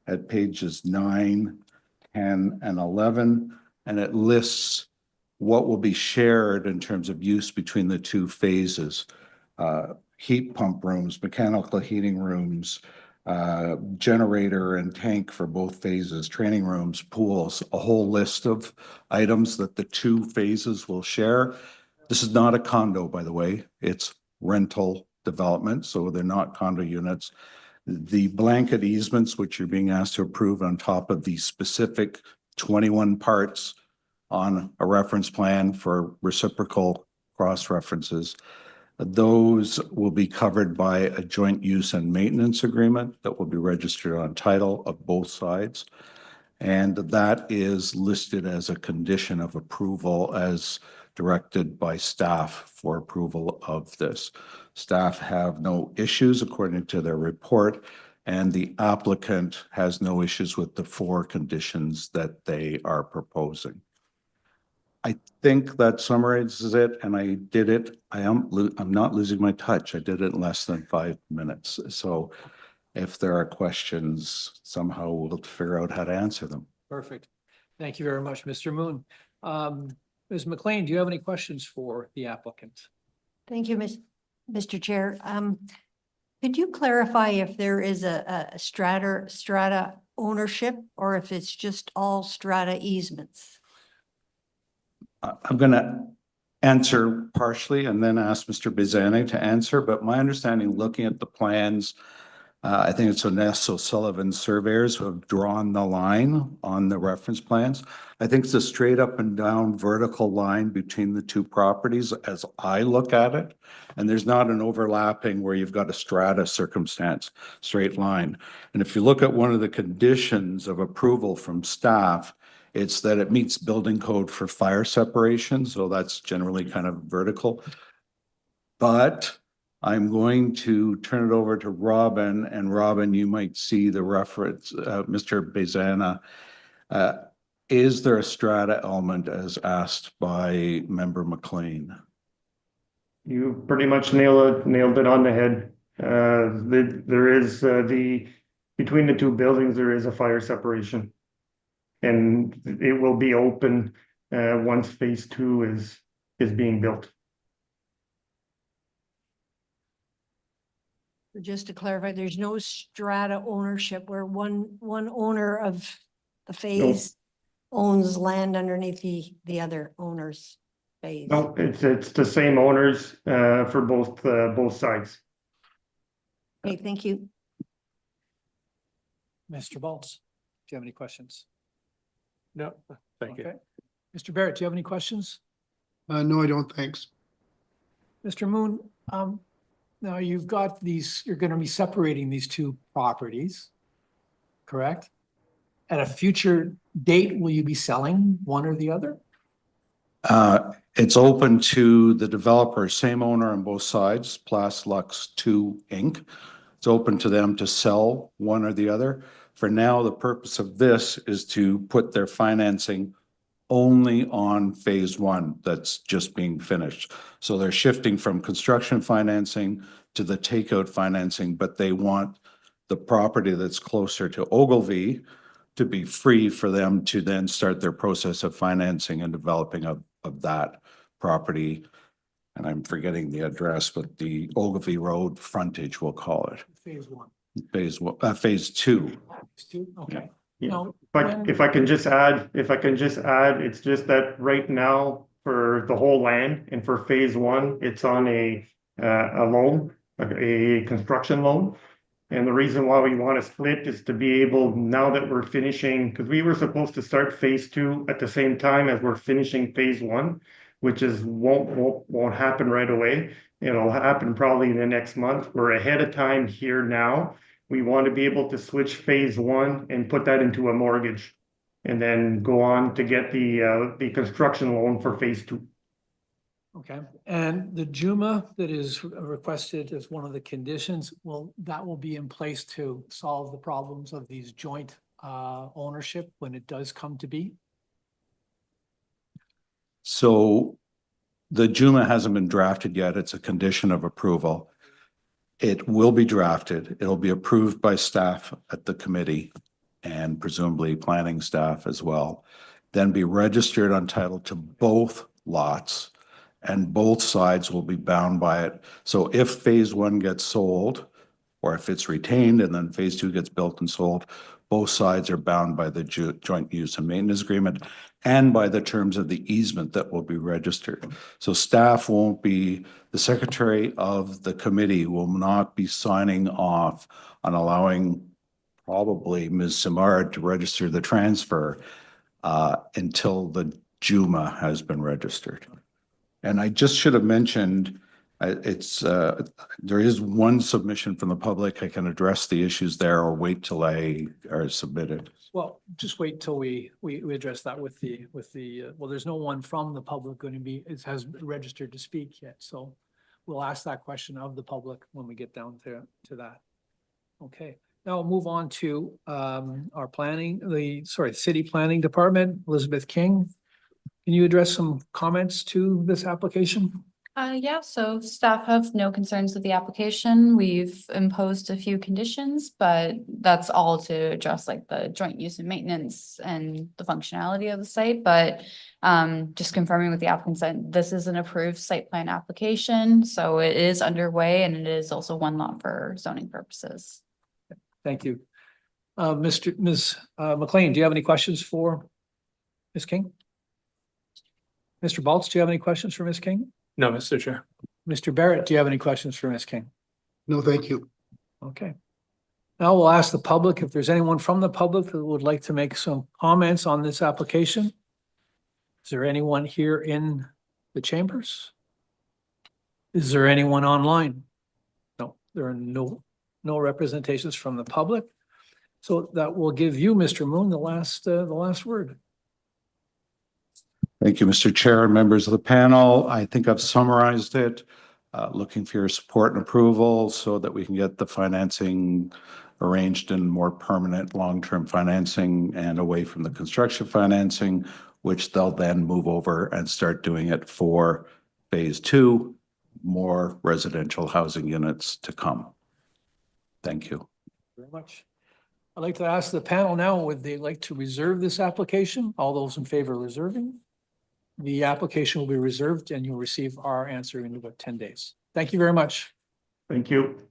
at pages 9, 10, and 11, and it lists what will be shared in terms of use between the 2 phases. Heat pump rooms, mechanical heating rooms, generator and tank for both phases, training rooms, pools, a whole list of items that the 2 phases will share. This is not a condo, by the way. It's rental development, so they're not condo units. The blanket easements, which you're being asked to approve on top of the specific 21 parts on a reference plan for reciprocal cross-references, those will be covered by a joint use and maintenance agreement that will be registered on title of both sides. And that is listed as a condition of approval as directed by staff for approval of this. Staff have no issues according to their report, and the applicant has no issues with the 4 conditions that they are proposing. I think that summarizes it, and I did it. I'm not losing my touch. I did it in less than 5 minutes. So if there are questions, somehow we'll figure out how to answer them. Perfect. Thank you very much, Mr. Moon. Ms. McLean, do you have any questions for the applicant? Thank you, Mr. Chair. Could you clarify if there is a strata ownership or if it's just all strata easements? I'm going to answer partially and then ask Mr. Bezani to answer, but my understanding, looking at the plans, I think it's Onesso Sullivan surveyors who have drawn the line on the reference plans. I think it's a straight up and down vertical line between the 2 properties as I look at it. And there's not an overlapping where you've got a strata circumstance, straight line. And if you look at one of the conditions of approval from staff, it's that it meets building code for fire separation. So that's generally kind of vertical. But I'm going to turn it over to Robin, and Robin, you might see the reference, Mr. Bezana. Is there a strata element as asked by member McLean? You pretty much nailed it on the head. There is between the 2 buildings, there is a fire separation. And it will be open once phase 2 is being built. Just to clarify, there's no strata ownership where one owner of the phase owns land underneath the other owner's phase. No, it's the same owners for both sides. Okay, thank you. Mr. Baltz, do you have any questions? No, thank you. Okay. Mr. Barrett, do you have any questions? No, I don't. Thanks. Mr. Moon, now you've got these, you're going to be separating these 2 properties, correct? at a future date, will you be selling one or the other? It's open to the developer, same owner on both sides, Plus Lux 2 Inc. It's open to them to sell one or the other. For now, the purpose of this is to put their financing only on phase one that's just being finished. So they're shifting from construction financing to the takeout financing, but they want the property that's closer to Ogilvie to be free for them to then start their process of financing and developing of that property. And I'm forgetting the address, but the Ogilvie Road frontage, we'll call it. Phase one. Phase two. Phase two, okay. Yeah. Now, If I can just add, it's just that right now for the whole land and for phase one, it's on a loan, a construction loan. And the reason why we want to split is to be able, now that we're finishing, because we were supposed to start phase two at the same time as we're finishing phase one, which is won't happen right away. It'll happen probably in the next month. We're ahead of time here now. We want to be able to switch phase one and put that into a mortgage and then go on to get the construction loan for phase two. okay, and the JUMA that is requested as one of the conditions, that will be in place to solve the problems of these joint ownership when it does come to be? So the JUMA hasn't been drafted yet. It's a condition of approval. It will be drafted. It'll be approved by staff at the committee and presumably planning staff as well. Then be registered on title to both lots, and both sides will be bound by it. So if phase one gets sold, or if it's retained and then phase two gets built and sold, both sides are bound by the joint use and maintenance agreement and by the terms of the easement that will be registered. So staff won't be, the secretary of the committee will not be signing off on allowing probably Ms. Simard to register the transfer until the JUMA has been registered. And I just should have mentioned, there is one submission from the public. I can address the issues there or wait till they are submitted. Well, just wait till we address that with the, well, there's no one from the public going to be, it has registered to speak yet. So we'll ask that question of the public when we get down to that. Okay, now we'll move on to our city planning department. Elizabeth King, can you address some comments to this application? Yeah, so staff have no concerns with the application. We've imposed a few conditions, but that's all to address like the joint use and maintenance and the functionality of the site. But just confirming with the applicant that this is an approved site plan application. So it is underway and it is also one lot for zoning purposes. Thank you. Ms. McLean, do you have any questions for Ms. King? Mr. Baltz, do you have any questions for Ms. King? No, Mr. Chair. Mr. Barrett, do you have any questions for Ms. King? No, thank you. Okay. Now we'll ask the public if there's anyone from the public who would like to make some comments on this application. Is there anyone here in the chambers? Is there anyone online? No, there are no representations from the public. So that will give you, Mr. Moon, the last word. Thank you, Mr. Chair and members of the panel. I think I've summarized it. Looking for your support and approval so that we can get the financing arranged in more permanent long-term financing and away from the construction financing, which they'll then move over and start doing it for phase two, more residential housing units to come. Thank you. Very much. I'd like to ask the panel now, would they like to reserve this application? All those in favor of reserving? The application will be reserved and you'll receive our answer in about 10 days. Thank you very much. Thank you.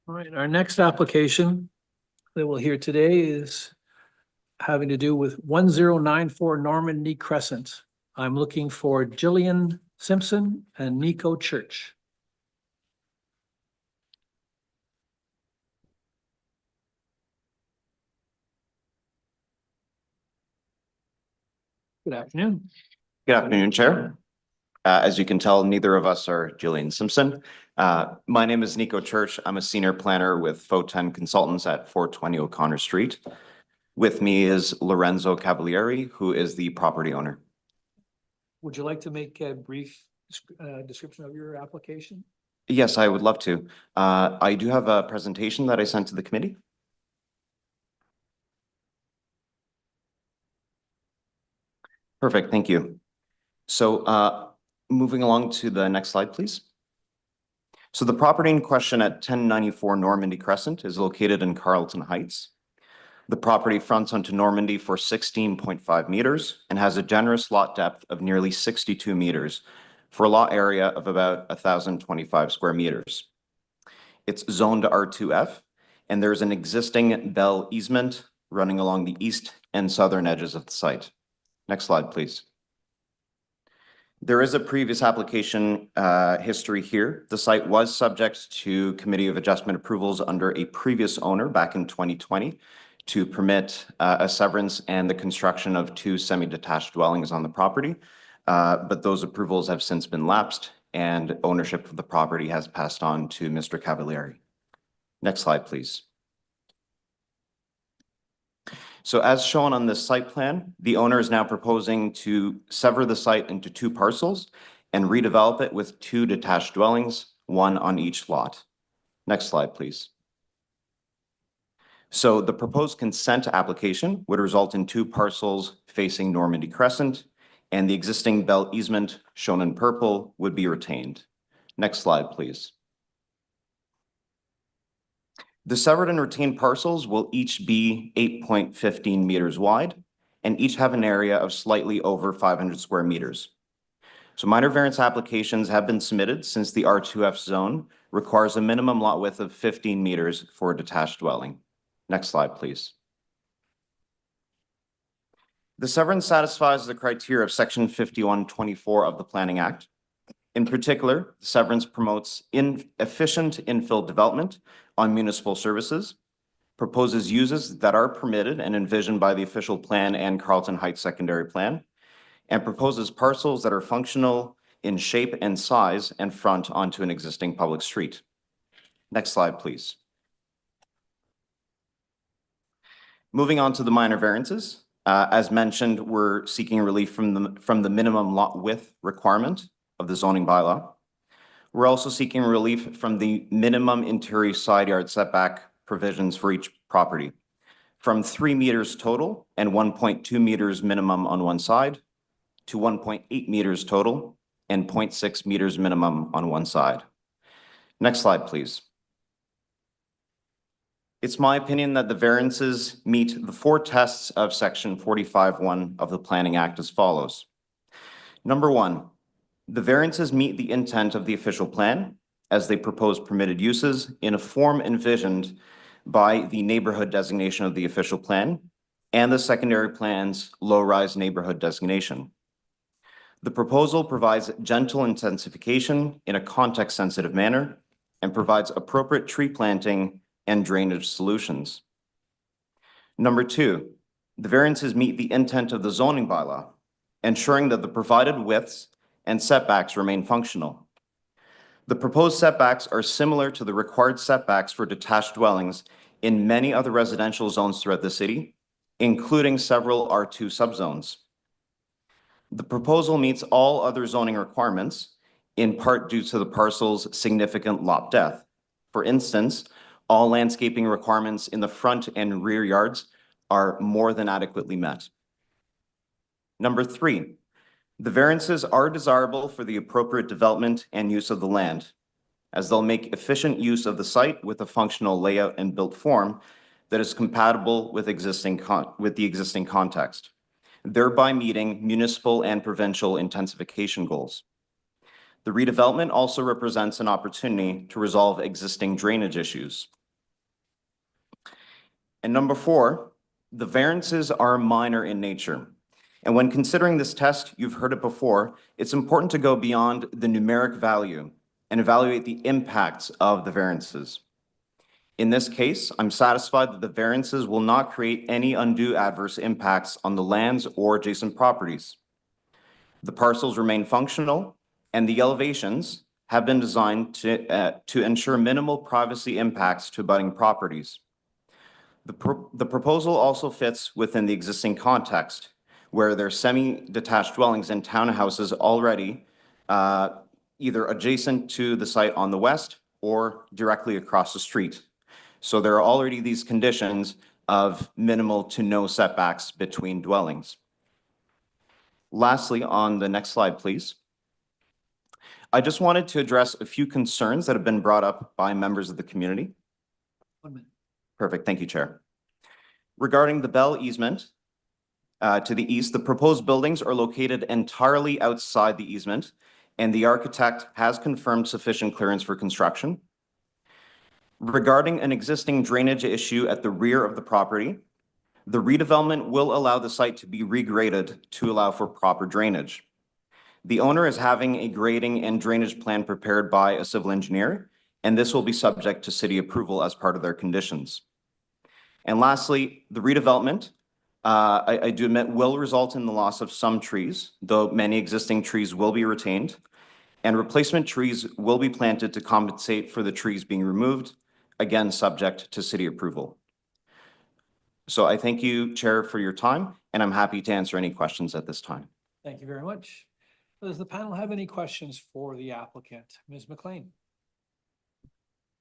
All right, our next application that we'll hear today is having to do with 1094 Normandy Crescent. I'm looking for Jillian Simpson and Nico Church. Good afternoon. Good afternoon, Chair. As you can tell, neither of us are Jillian Simpson. My name is Nico Church. I'm a senior planner with Photon Consultants at 420 O'Connor Street. With me is Lorenzo Cavalieri, who is the property owner. Would you like to make a brief description of your application? Yes, I would love to. I do have a presentation that I sent to the committee. Perfect, thank you. So moving along to the next slide, please. So the property in question at 1094 Normandy Crescent is located in Carlton Heights. The property fronts onto Normandy for 16.5 meters and has a generous lot depth of nearly 62 meters for a lot area of about 1,025 square meters. It's zoned R2F, and there's an existing bell easement running along the east and southern edges of the site. Next slide, please. There is a previous application history here. The site was subject to Committee of Adjustment approvals under a previous owner back in 2020 to permit a severance and the construction of 2 semi-detached dwellings on the property. But those approvals have since been lapsed and ownership of the property has passed on to Mr. Cavalieri. Next slide, please. So as shown on this site plan, the owner is now proposing to sever the site into 2 parcels and redevelop it with 2 detached dwellings, 1 on each lot. Next slide, please. So the proposed consent application would result in 2 parcels facing Normandy Crescent, and the existing bell easement, shown in purple, would be retained. Next slide, please. The severed and retained parcels will each be 8.15 meters wide and each have an area of slightly over 500 square meters. So minor variance applications have been submitted since the R2F zone requires a minimum lot width of 15 meters for a detached dwelling. Next slide, please. The severance satisfies the criteria of Section 5124 of the Planning Act. In particular, the severance promotes efficient infill development on municipal services, proposes uses that are permitted and envisioned by the official plan and Carlton Heights secondary plan, and proposes parcels that are functional in shape and size and front onto an existing public street. Next slide, please. Moving on to the minor variances. As mentioned, we're seeking relief from the minimum lot width requirement of the zoning bylaw. We're also seeking relief from the minimum interior side yard setback provisions for each property, from 3 meters total and 1.2 meters minimum on one side to 1.8 meters total and 0.6 meters minimum on one side. Next slide, please. It's my opinion that the variances meet the 4 tests of Section 45(1) of the Planning Act as follows. Number 1, the variances meet the intent of the official plan as they propose permitted uses in a form envisioned by the neighborhood designation of the official plan and the secondary plan's low-rise neighborhood designation. The proposal provides gentle intensification in a context-sensitive manner and provides appropriate tree planting and drainage solutions. Number 2, the variances meet the intent of the zoning bylaw, ensuring that the provided widths and setbacks remain functional. The proposed setbacks are similar to the required setbacks for detached dwellings in many other residential zones throughout the city, including several R2 subzones. The proposal meets all other zoning requirements, in part due to the parcel's significant lot depth. For instance, all landscaping requirements in the front and rear yards are more than adequately met. Number 3, the variances are desirable for the appropriate development and use of the land, as they'll make efficient use of the site with a functional layout and built form that is compatible with the existing context, thereby meeting municipal and provincial intensification goals. The redevelopment also represents an opportunity to resolve existing drainage issues. And number 4, the variances are minor in nature. And when considering this test, you've heard it before, it's important to go beyond the numeric value and evaluate the impacts of the variances. In this case, I'm satisfied that the variances will not create any undue adverse impacts on the lands or adjacent properties. The parcels remain functional and the elevations have been designed to ensure minimal privacy impacts to abutting properties. The proposal also fits within the existing context, where there are semi-detached dwellings and townhouses already either adjacent to the site on the west or directly across the street. So there are already these conditions of minimal to no setbacks between dwellings. Lastly, on the next slide, please. I just wanted to address a few concerns that have been brought up by members of the community. 1 minute. Perfect. Thank you, Chair. Regarding the Bell easement to the east, the proposed buildings are located entirely outside the easement, and the architect has confirmed sufficient clearance for construction. Regarding an existing drainage issue at the rear of the property, the redevelopment will allow the site to be regraded to allow for proper drainage. The owner is having a grading and drainage plan prepared by a civil engineer, and this will be subject to city approval as part of their conditions. And lastly, the redevelopment, I do admit, will result in the loss of some trees, though many existing trees will be retained, and replacement trees will be planted to compensate for the trees being removed, again, subject to city approval. So I thank you, Chair, for your time, and I'm happy to answer any questions at this time. Thank you very much. Does the panel have any questions for the applicant? Ms. McLean?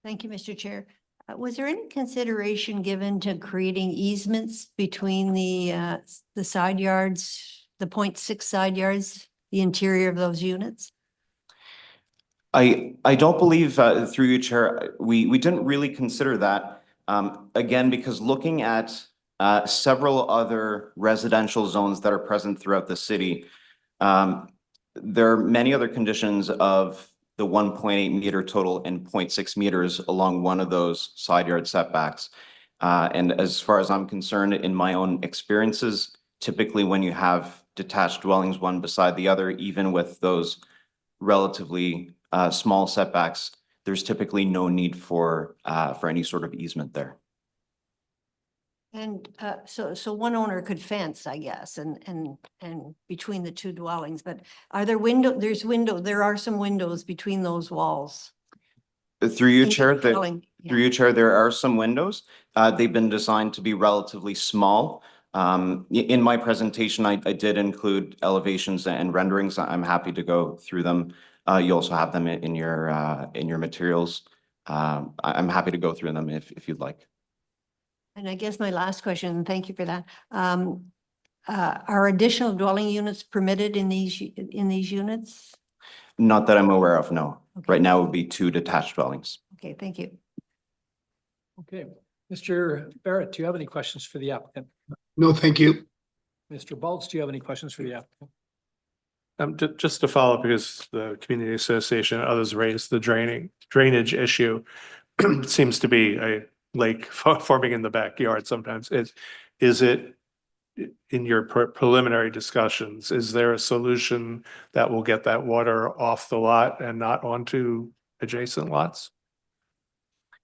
Thank you, Mr. Chair. Was there any consideration given to creating easements between the side yards, the 0.6 side yards, the interior of those units? I don't believe, through you, Chair, we didn't really consider that. Again, because looking at several other residential zones that are present throughout the city, there are many other conditions of the 1.8 meter total and 0.6 meters along one of those side yard setbacks. And as far as I'm concerned, in my own experiences, typically when you have detached dwellings one beside the other, even with those relatively small setbacks, there's typically no need for any sort of easement there. And so one owner could fence, I guess, and between the two dwellings, but are there there are some windows between those walls? Through you, In Chair, each dwelling, yeah. through you, Chair, there are some windows. They've been designed to be relatively small. In my presentation, I did include elevations and renderings. I'm happy to go through them. You also have them in your materials. I'm happy to go through them if you'd like. And I guess my last question, and thank you for that. Are additional dwelling units permitted in these units? Not that I'm aware of, no. Okay. Right now it would be 2 detached dwellings. Okay, thank you. Okay. Mr. Barrett, do you have any questions for the applicant? No, thank you. Mr. Baltz, do you have any questions for the applicant? Just to follow up, because the community association and others raised the drainage issue. It seems to be a lake forming in the backyard sometimes. Is it in your preliminary discussions, is there a solution that will get that water off the lot and not onto adjacent lots?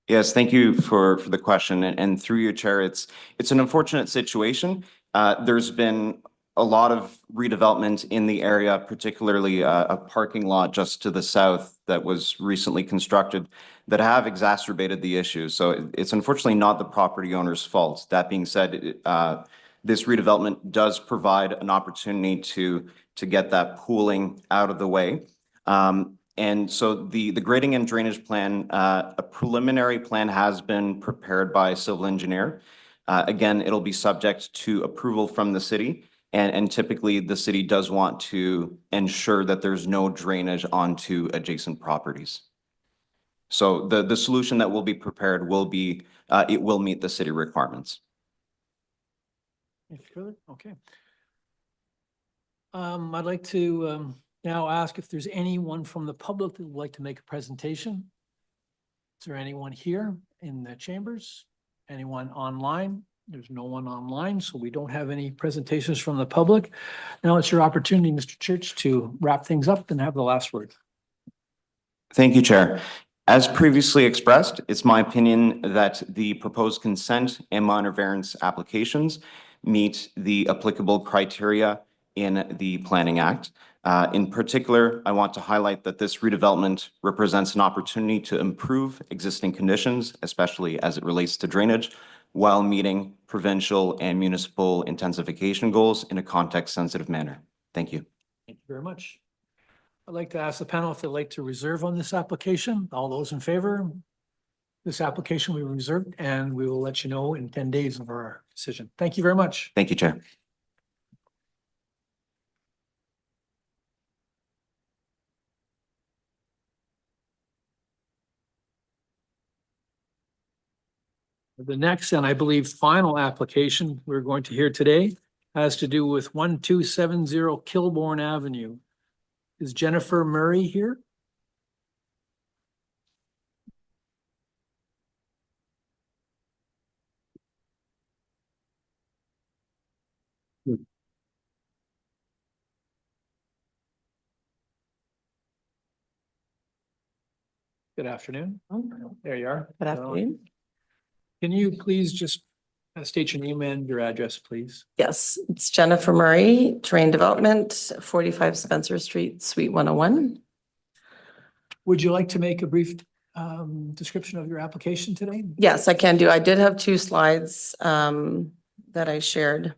Yes, thank you for the question. And through your chair, it's an unfortunate situation. There's been a lot of redevelopment in the area, particularly a parking lot just to the south that was recently constructed that have exacerbated the issue. So it's unfortunately not the property owner's fault. That being said, this redevelopment does provide an opportunity to get that pooling out of the way. And so the grading and drainage plan, a preliminary plan has been prepared by a civil engineer. Again, it'll be subject to approval from the city. And typically the city does want to ensure that there's no drainage onto adjacent properties. So the solution that will be prepared will be, it will meet the city requirements. Any further? Okay. I'd like to now ask if there's anyone from the public that would like to make a presentation. Is there anyone here in the chambers? Anyone online? There's no one online, so we don't have any presentations from the public. Now it's your opportunity, Mr. Church, to wrap things up and have the last word. Thank you, Chair. As previously expressed, it's my opinion that the proposed consent and minor variance applications meet the applicable criteria in the Planning Act. In particular, I want to highlight that this redevelopment represents an opportunity to improve existing conditions, especially as it relates to drainage, while meeting provincial and municipal intensification goals in a context-sensitive manner. Thank you. Thank you very much. I'd like to ask the panel if they'd like to reserve on this application. All those in favor? This application we reserved, and we will let you know in 10 days of our decision. Thank you very much. Thank you, Chair. The next, and I believe final application we're going to hear today has to do with 1270 Kilborn Avenue. Is Jennifer Murray here? Good afternoon. There you are. Good afternoon. Can you please just state your name and your address, please? Yes, it's Jennifer Murray, Terrain Development, 45 Spencer Street, Suite 101. Would you like to make a brief description of your application today? Yes, I can do. I did have 2 slides that I shared.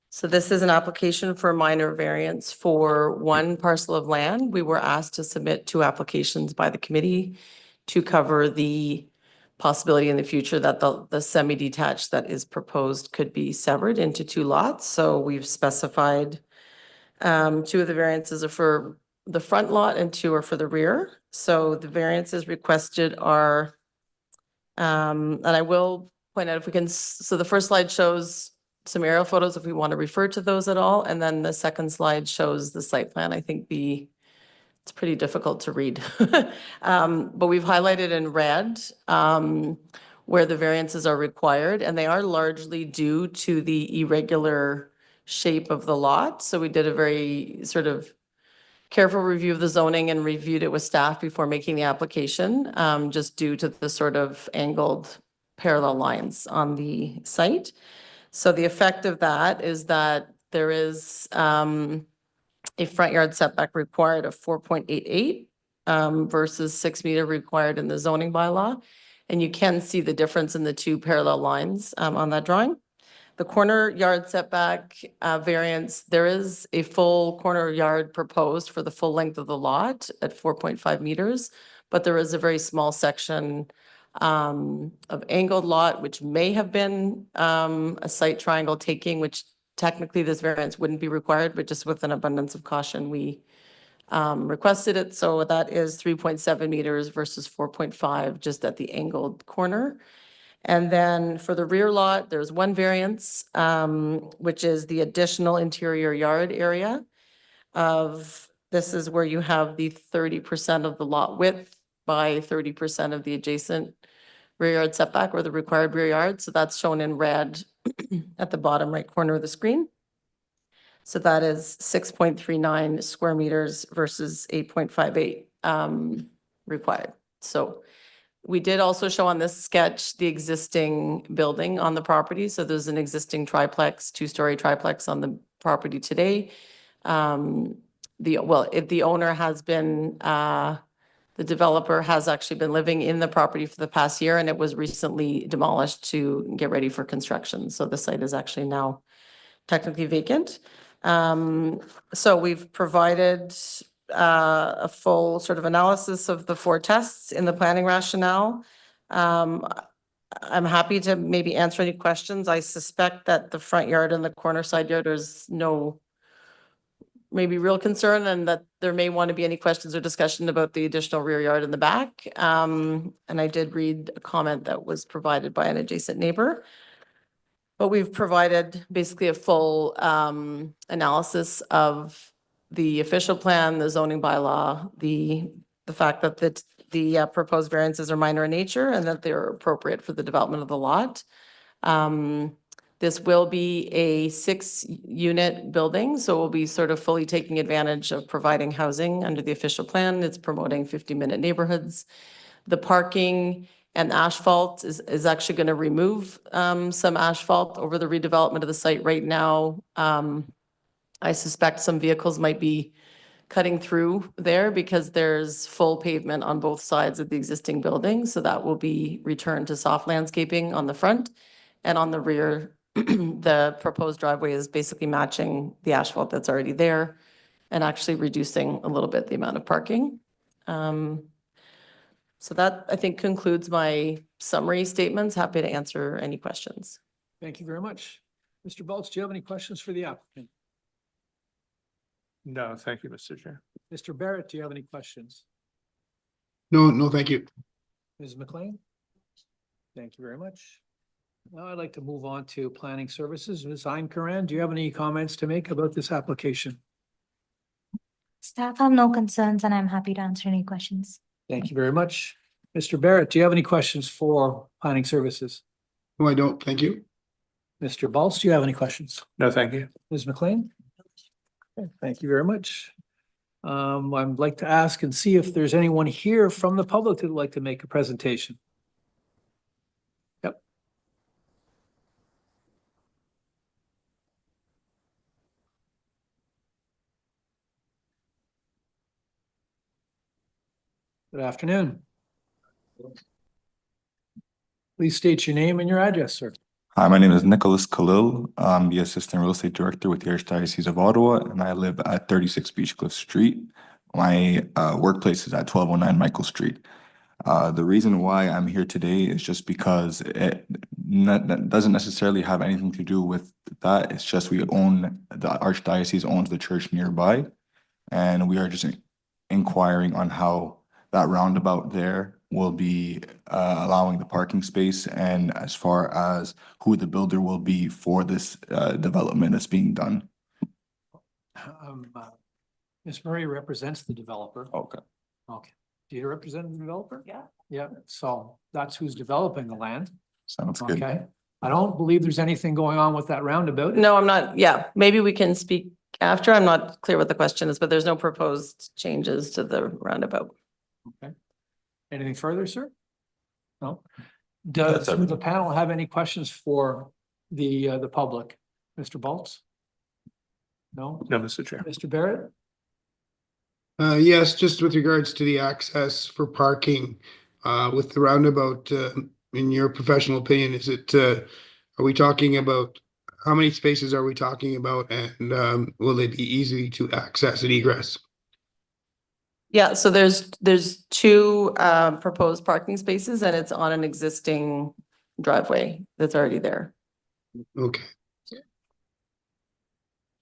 So this is an application for minor variance for 1 parcel of land. We were asked to submit 2 applications by the committee to cover the possibility in the future that the semi-detached that is proposed could be severed into 2 lots. So we've specified 2 of the variances are for the front lot and 2 are for the rear. So the variances requested are, and I will point out if we can, so the first slide shows some aerial photos if we want to refer to those at all. And then the second slide shows the site plan. I think it's pretty difficult to read. But we've highlighted in red where the variances are required, and they are largely due to the irregular shape of the lot. So we did a very sort of careful review of the zoning and reviewed it with staff before making the application, just due to the sort of angled parallel lines on the site. So the effect of that is that there is a front yard setback required of 4.88 versus 6 meter required in the zoning bylaw. And you can see the difference in the 2 parallel lines on that drawing. The corner yard setback variance, there is a full corner yard proposed for the full length of the lot at 4.5 meters, but there is a very small section of angled lot, which may have been a site triangle taking, which technically this variance wouldn't be required, but just with an abundance of caution, we requested it. So that is 3.7 meters versus 4.5 just at the angled corner. And then for the rear lot, there's 1 variance, which is the additional interior yard area this is where you have the 30% of the lot width by 30% of the adjacent rear yard setback or the required rear yard. So that's shown in red at the bottom right corner of the screen. So that is 6.39 square meters versus 8.58 required. So we did also show on this sketch the existing building on the property. So there's an existing triplex, 2-story triplex on the property today. If the owner has been, the developer has actually been living in the property for the past year, and it was recently demolished to get ready for construction. So the site is actually now technically vacant. So we've provided a full sort of analysis of the 4 tests in the planning rationale. I'm happy to maybe answer any questions. I suspect that the front yard and the corner side yard, there's no maybe real concern, and that there may want to be any questions or discussion about the additional rear yard in the back. And I did read a comment that was provided by an adjacent neighbor. But we've provided basically a full analysis of the official plan, the zoning bylaw, the fact that the proposed variances are minor in nature and that they're appropriate for the development of the lot. This will be a 6-unit building, so we'll be sort of fully taking advantage of providing housing under the official plan. It's promoting 50-minute neighborhoods. The parking and asphalt is actually going to remove some asphalt over the redevelopment of the site right now. I suspect some vehicles might be cutting through there because there's full pavement on both sides of the existing building. So that will be returned to soft landscaping on the front. And on the rear, the proposed driveway is basically matching the asphalt that's already there and actually reducing a little bit the amount of parking. So that, I think, concludes my summary statements. Happy to answer any questions. Thank you very much. Mr. Baltz, do you have any questions for the applicant? No, thank you, Mr. Chair. Mr. Barrett, do you have any questions? No, thank you. Ms. McLean? Thank you very much. Now I'd like to move on to planning services. Ms. Einkaran, do you have any comments to make about this application? Staff have no concerns and I'm happy to answer any questions. Thank you very much. Mr. Barrett, do you have any questions for planning services? No, I don't. Thank you. Mr. Baltz, do you have any questions? No, thank you. Ms. McLean? Okay, thank you very much. I'd like to ask and see if there's anyone here from the public who'd like to make a presentation. Yep. Good afternoon. Please state your name and your address, sir. Hi, my name is Nicholas Khalil. I'm the Assistant Real Estate Director with the Archdiocese of Ottawa, and I live at 36 Beechcliff Street. My workplace is at 1209 Michael Street. The reason why I'm here today is just because that doesn't necessarily have anything to do with that. It's just the Archdiocese owns the church nearby, and we are just inquiring on how that roundabout there will be allowing the parking space, and as far as who the builder will be for this development that's being done. Ms. Murray represents the developer. Okay. Okay. Do you represent the developer? Yeah. Yeah, so that's who's developing the land. Sounds good. Okay. I don't believe there's anything going on with that roundabout. No, I'm not. Yeah, maybe we can speak after. I'm not clear what the question is, but there's no proposed changes to the roundabout. Okay. Anything further, sir? No? Does the panel have any questions for the public? Mr. Baltz? No? No, Mr. Chair. Mr. Barrett? Yes, just with regards to the access for parking, with the roundabout, in your professional opinion, is it, are we talking about, how many spaces are we talking about, and will they be easy to access and egress? Yeah, so there's two proposed parking spaces and it's on an existing driveway that's already there. Okay.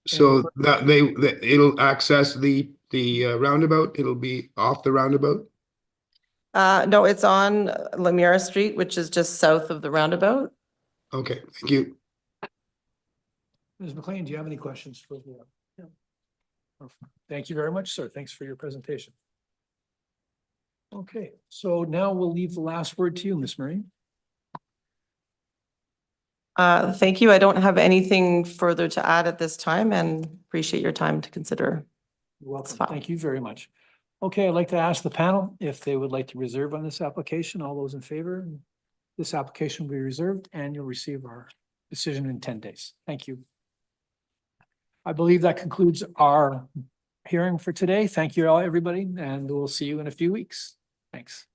So that it'll access the roundabout, it'll be off the roundabout? No, it's on Lemire Street, which is just south of the roundabout. Okay, thank you. Ms. McLean, do you have any questions for the? Thank you very much, sir. Thanks for your presentation. Okay, so now we'll leave the last word to you, Ms. Murray. Thank you. I don't have anything further to add at this time and appreciate your time to consider. You're welcome. Thank you very much. Okay, I'd like to ask the panel if they would like to reserve on this application. All those in favor? This application will be reserved and you'll receive our decision in 10 days. Thank you. I believe that concludes our hearing for today. Thank you all, everybody, and we'll see you in a few weeks. Thanks.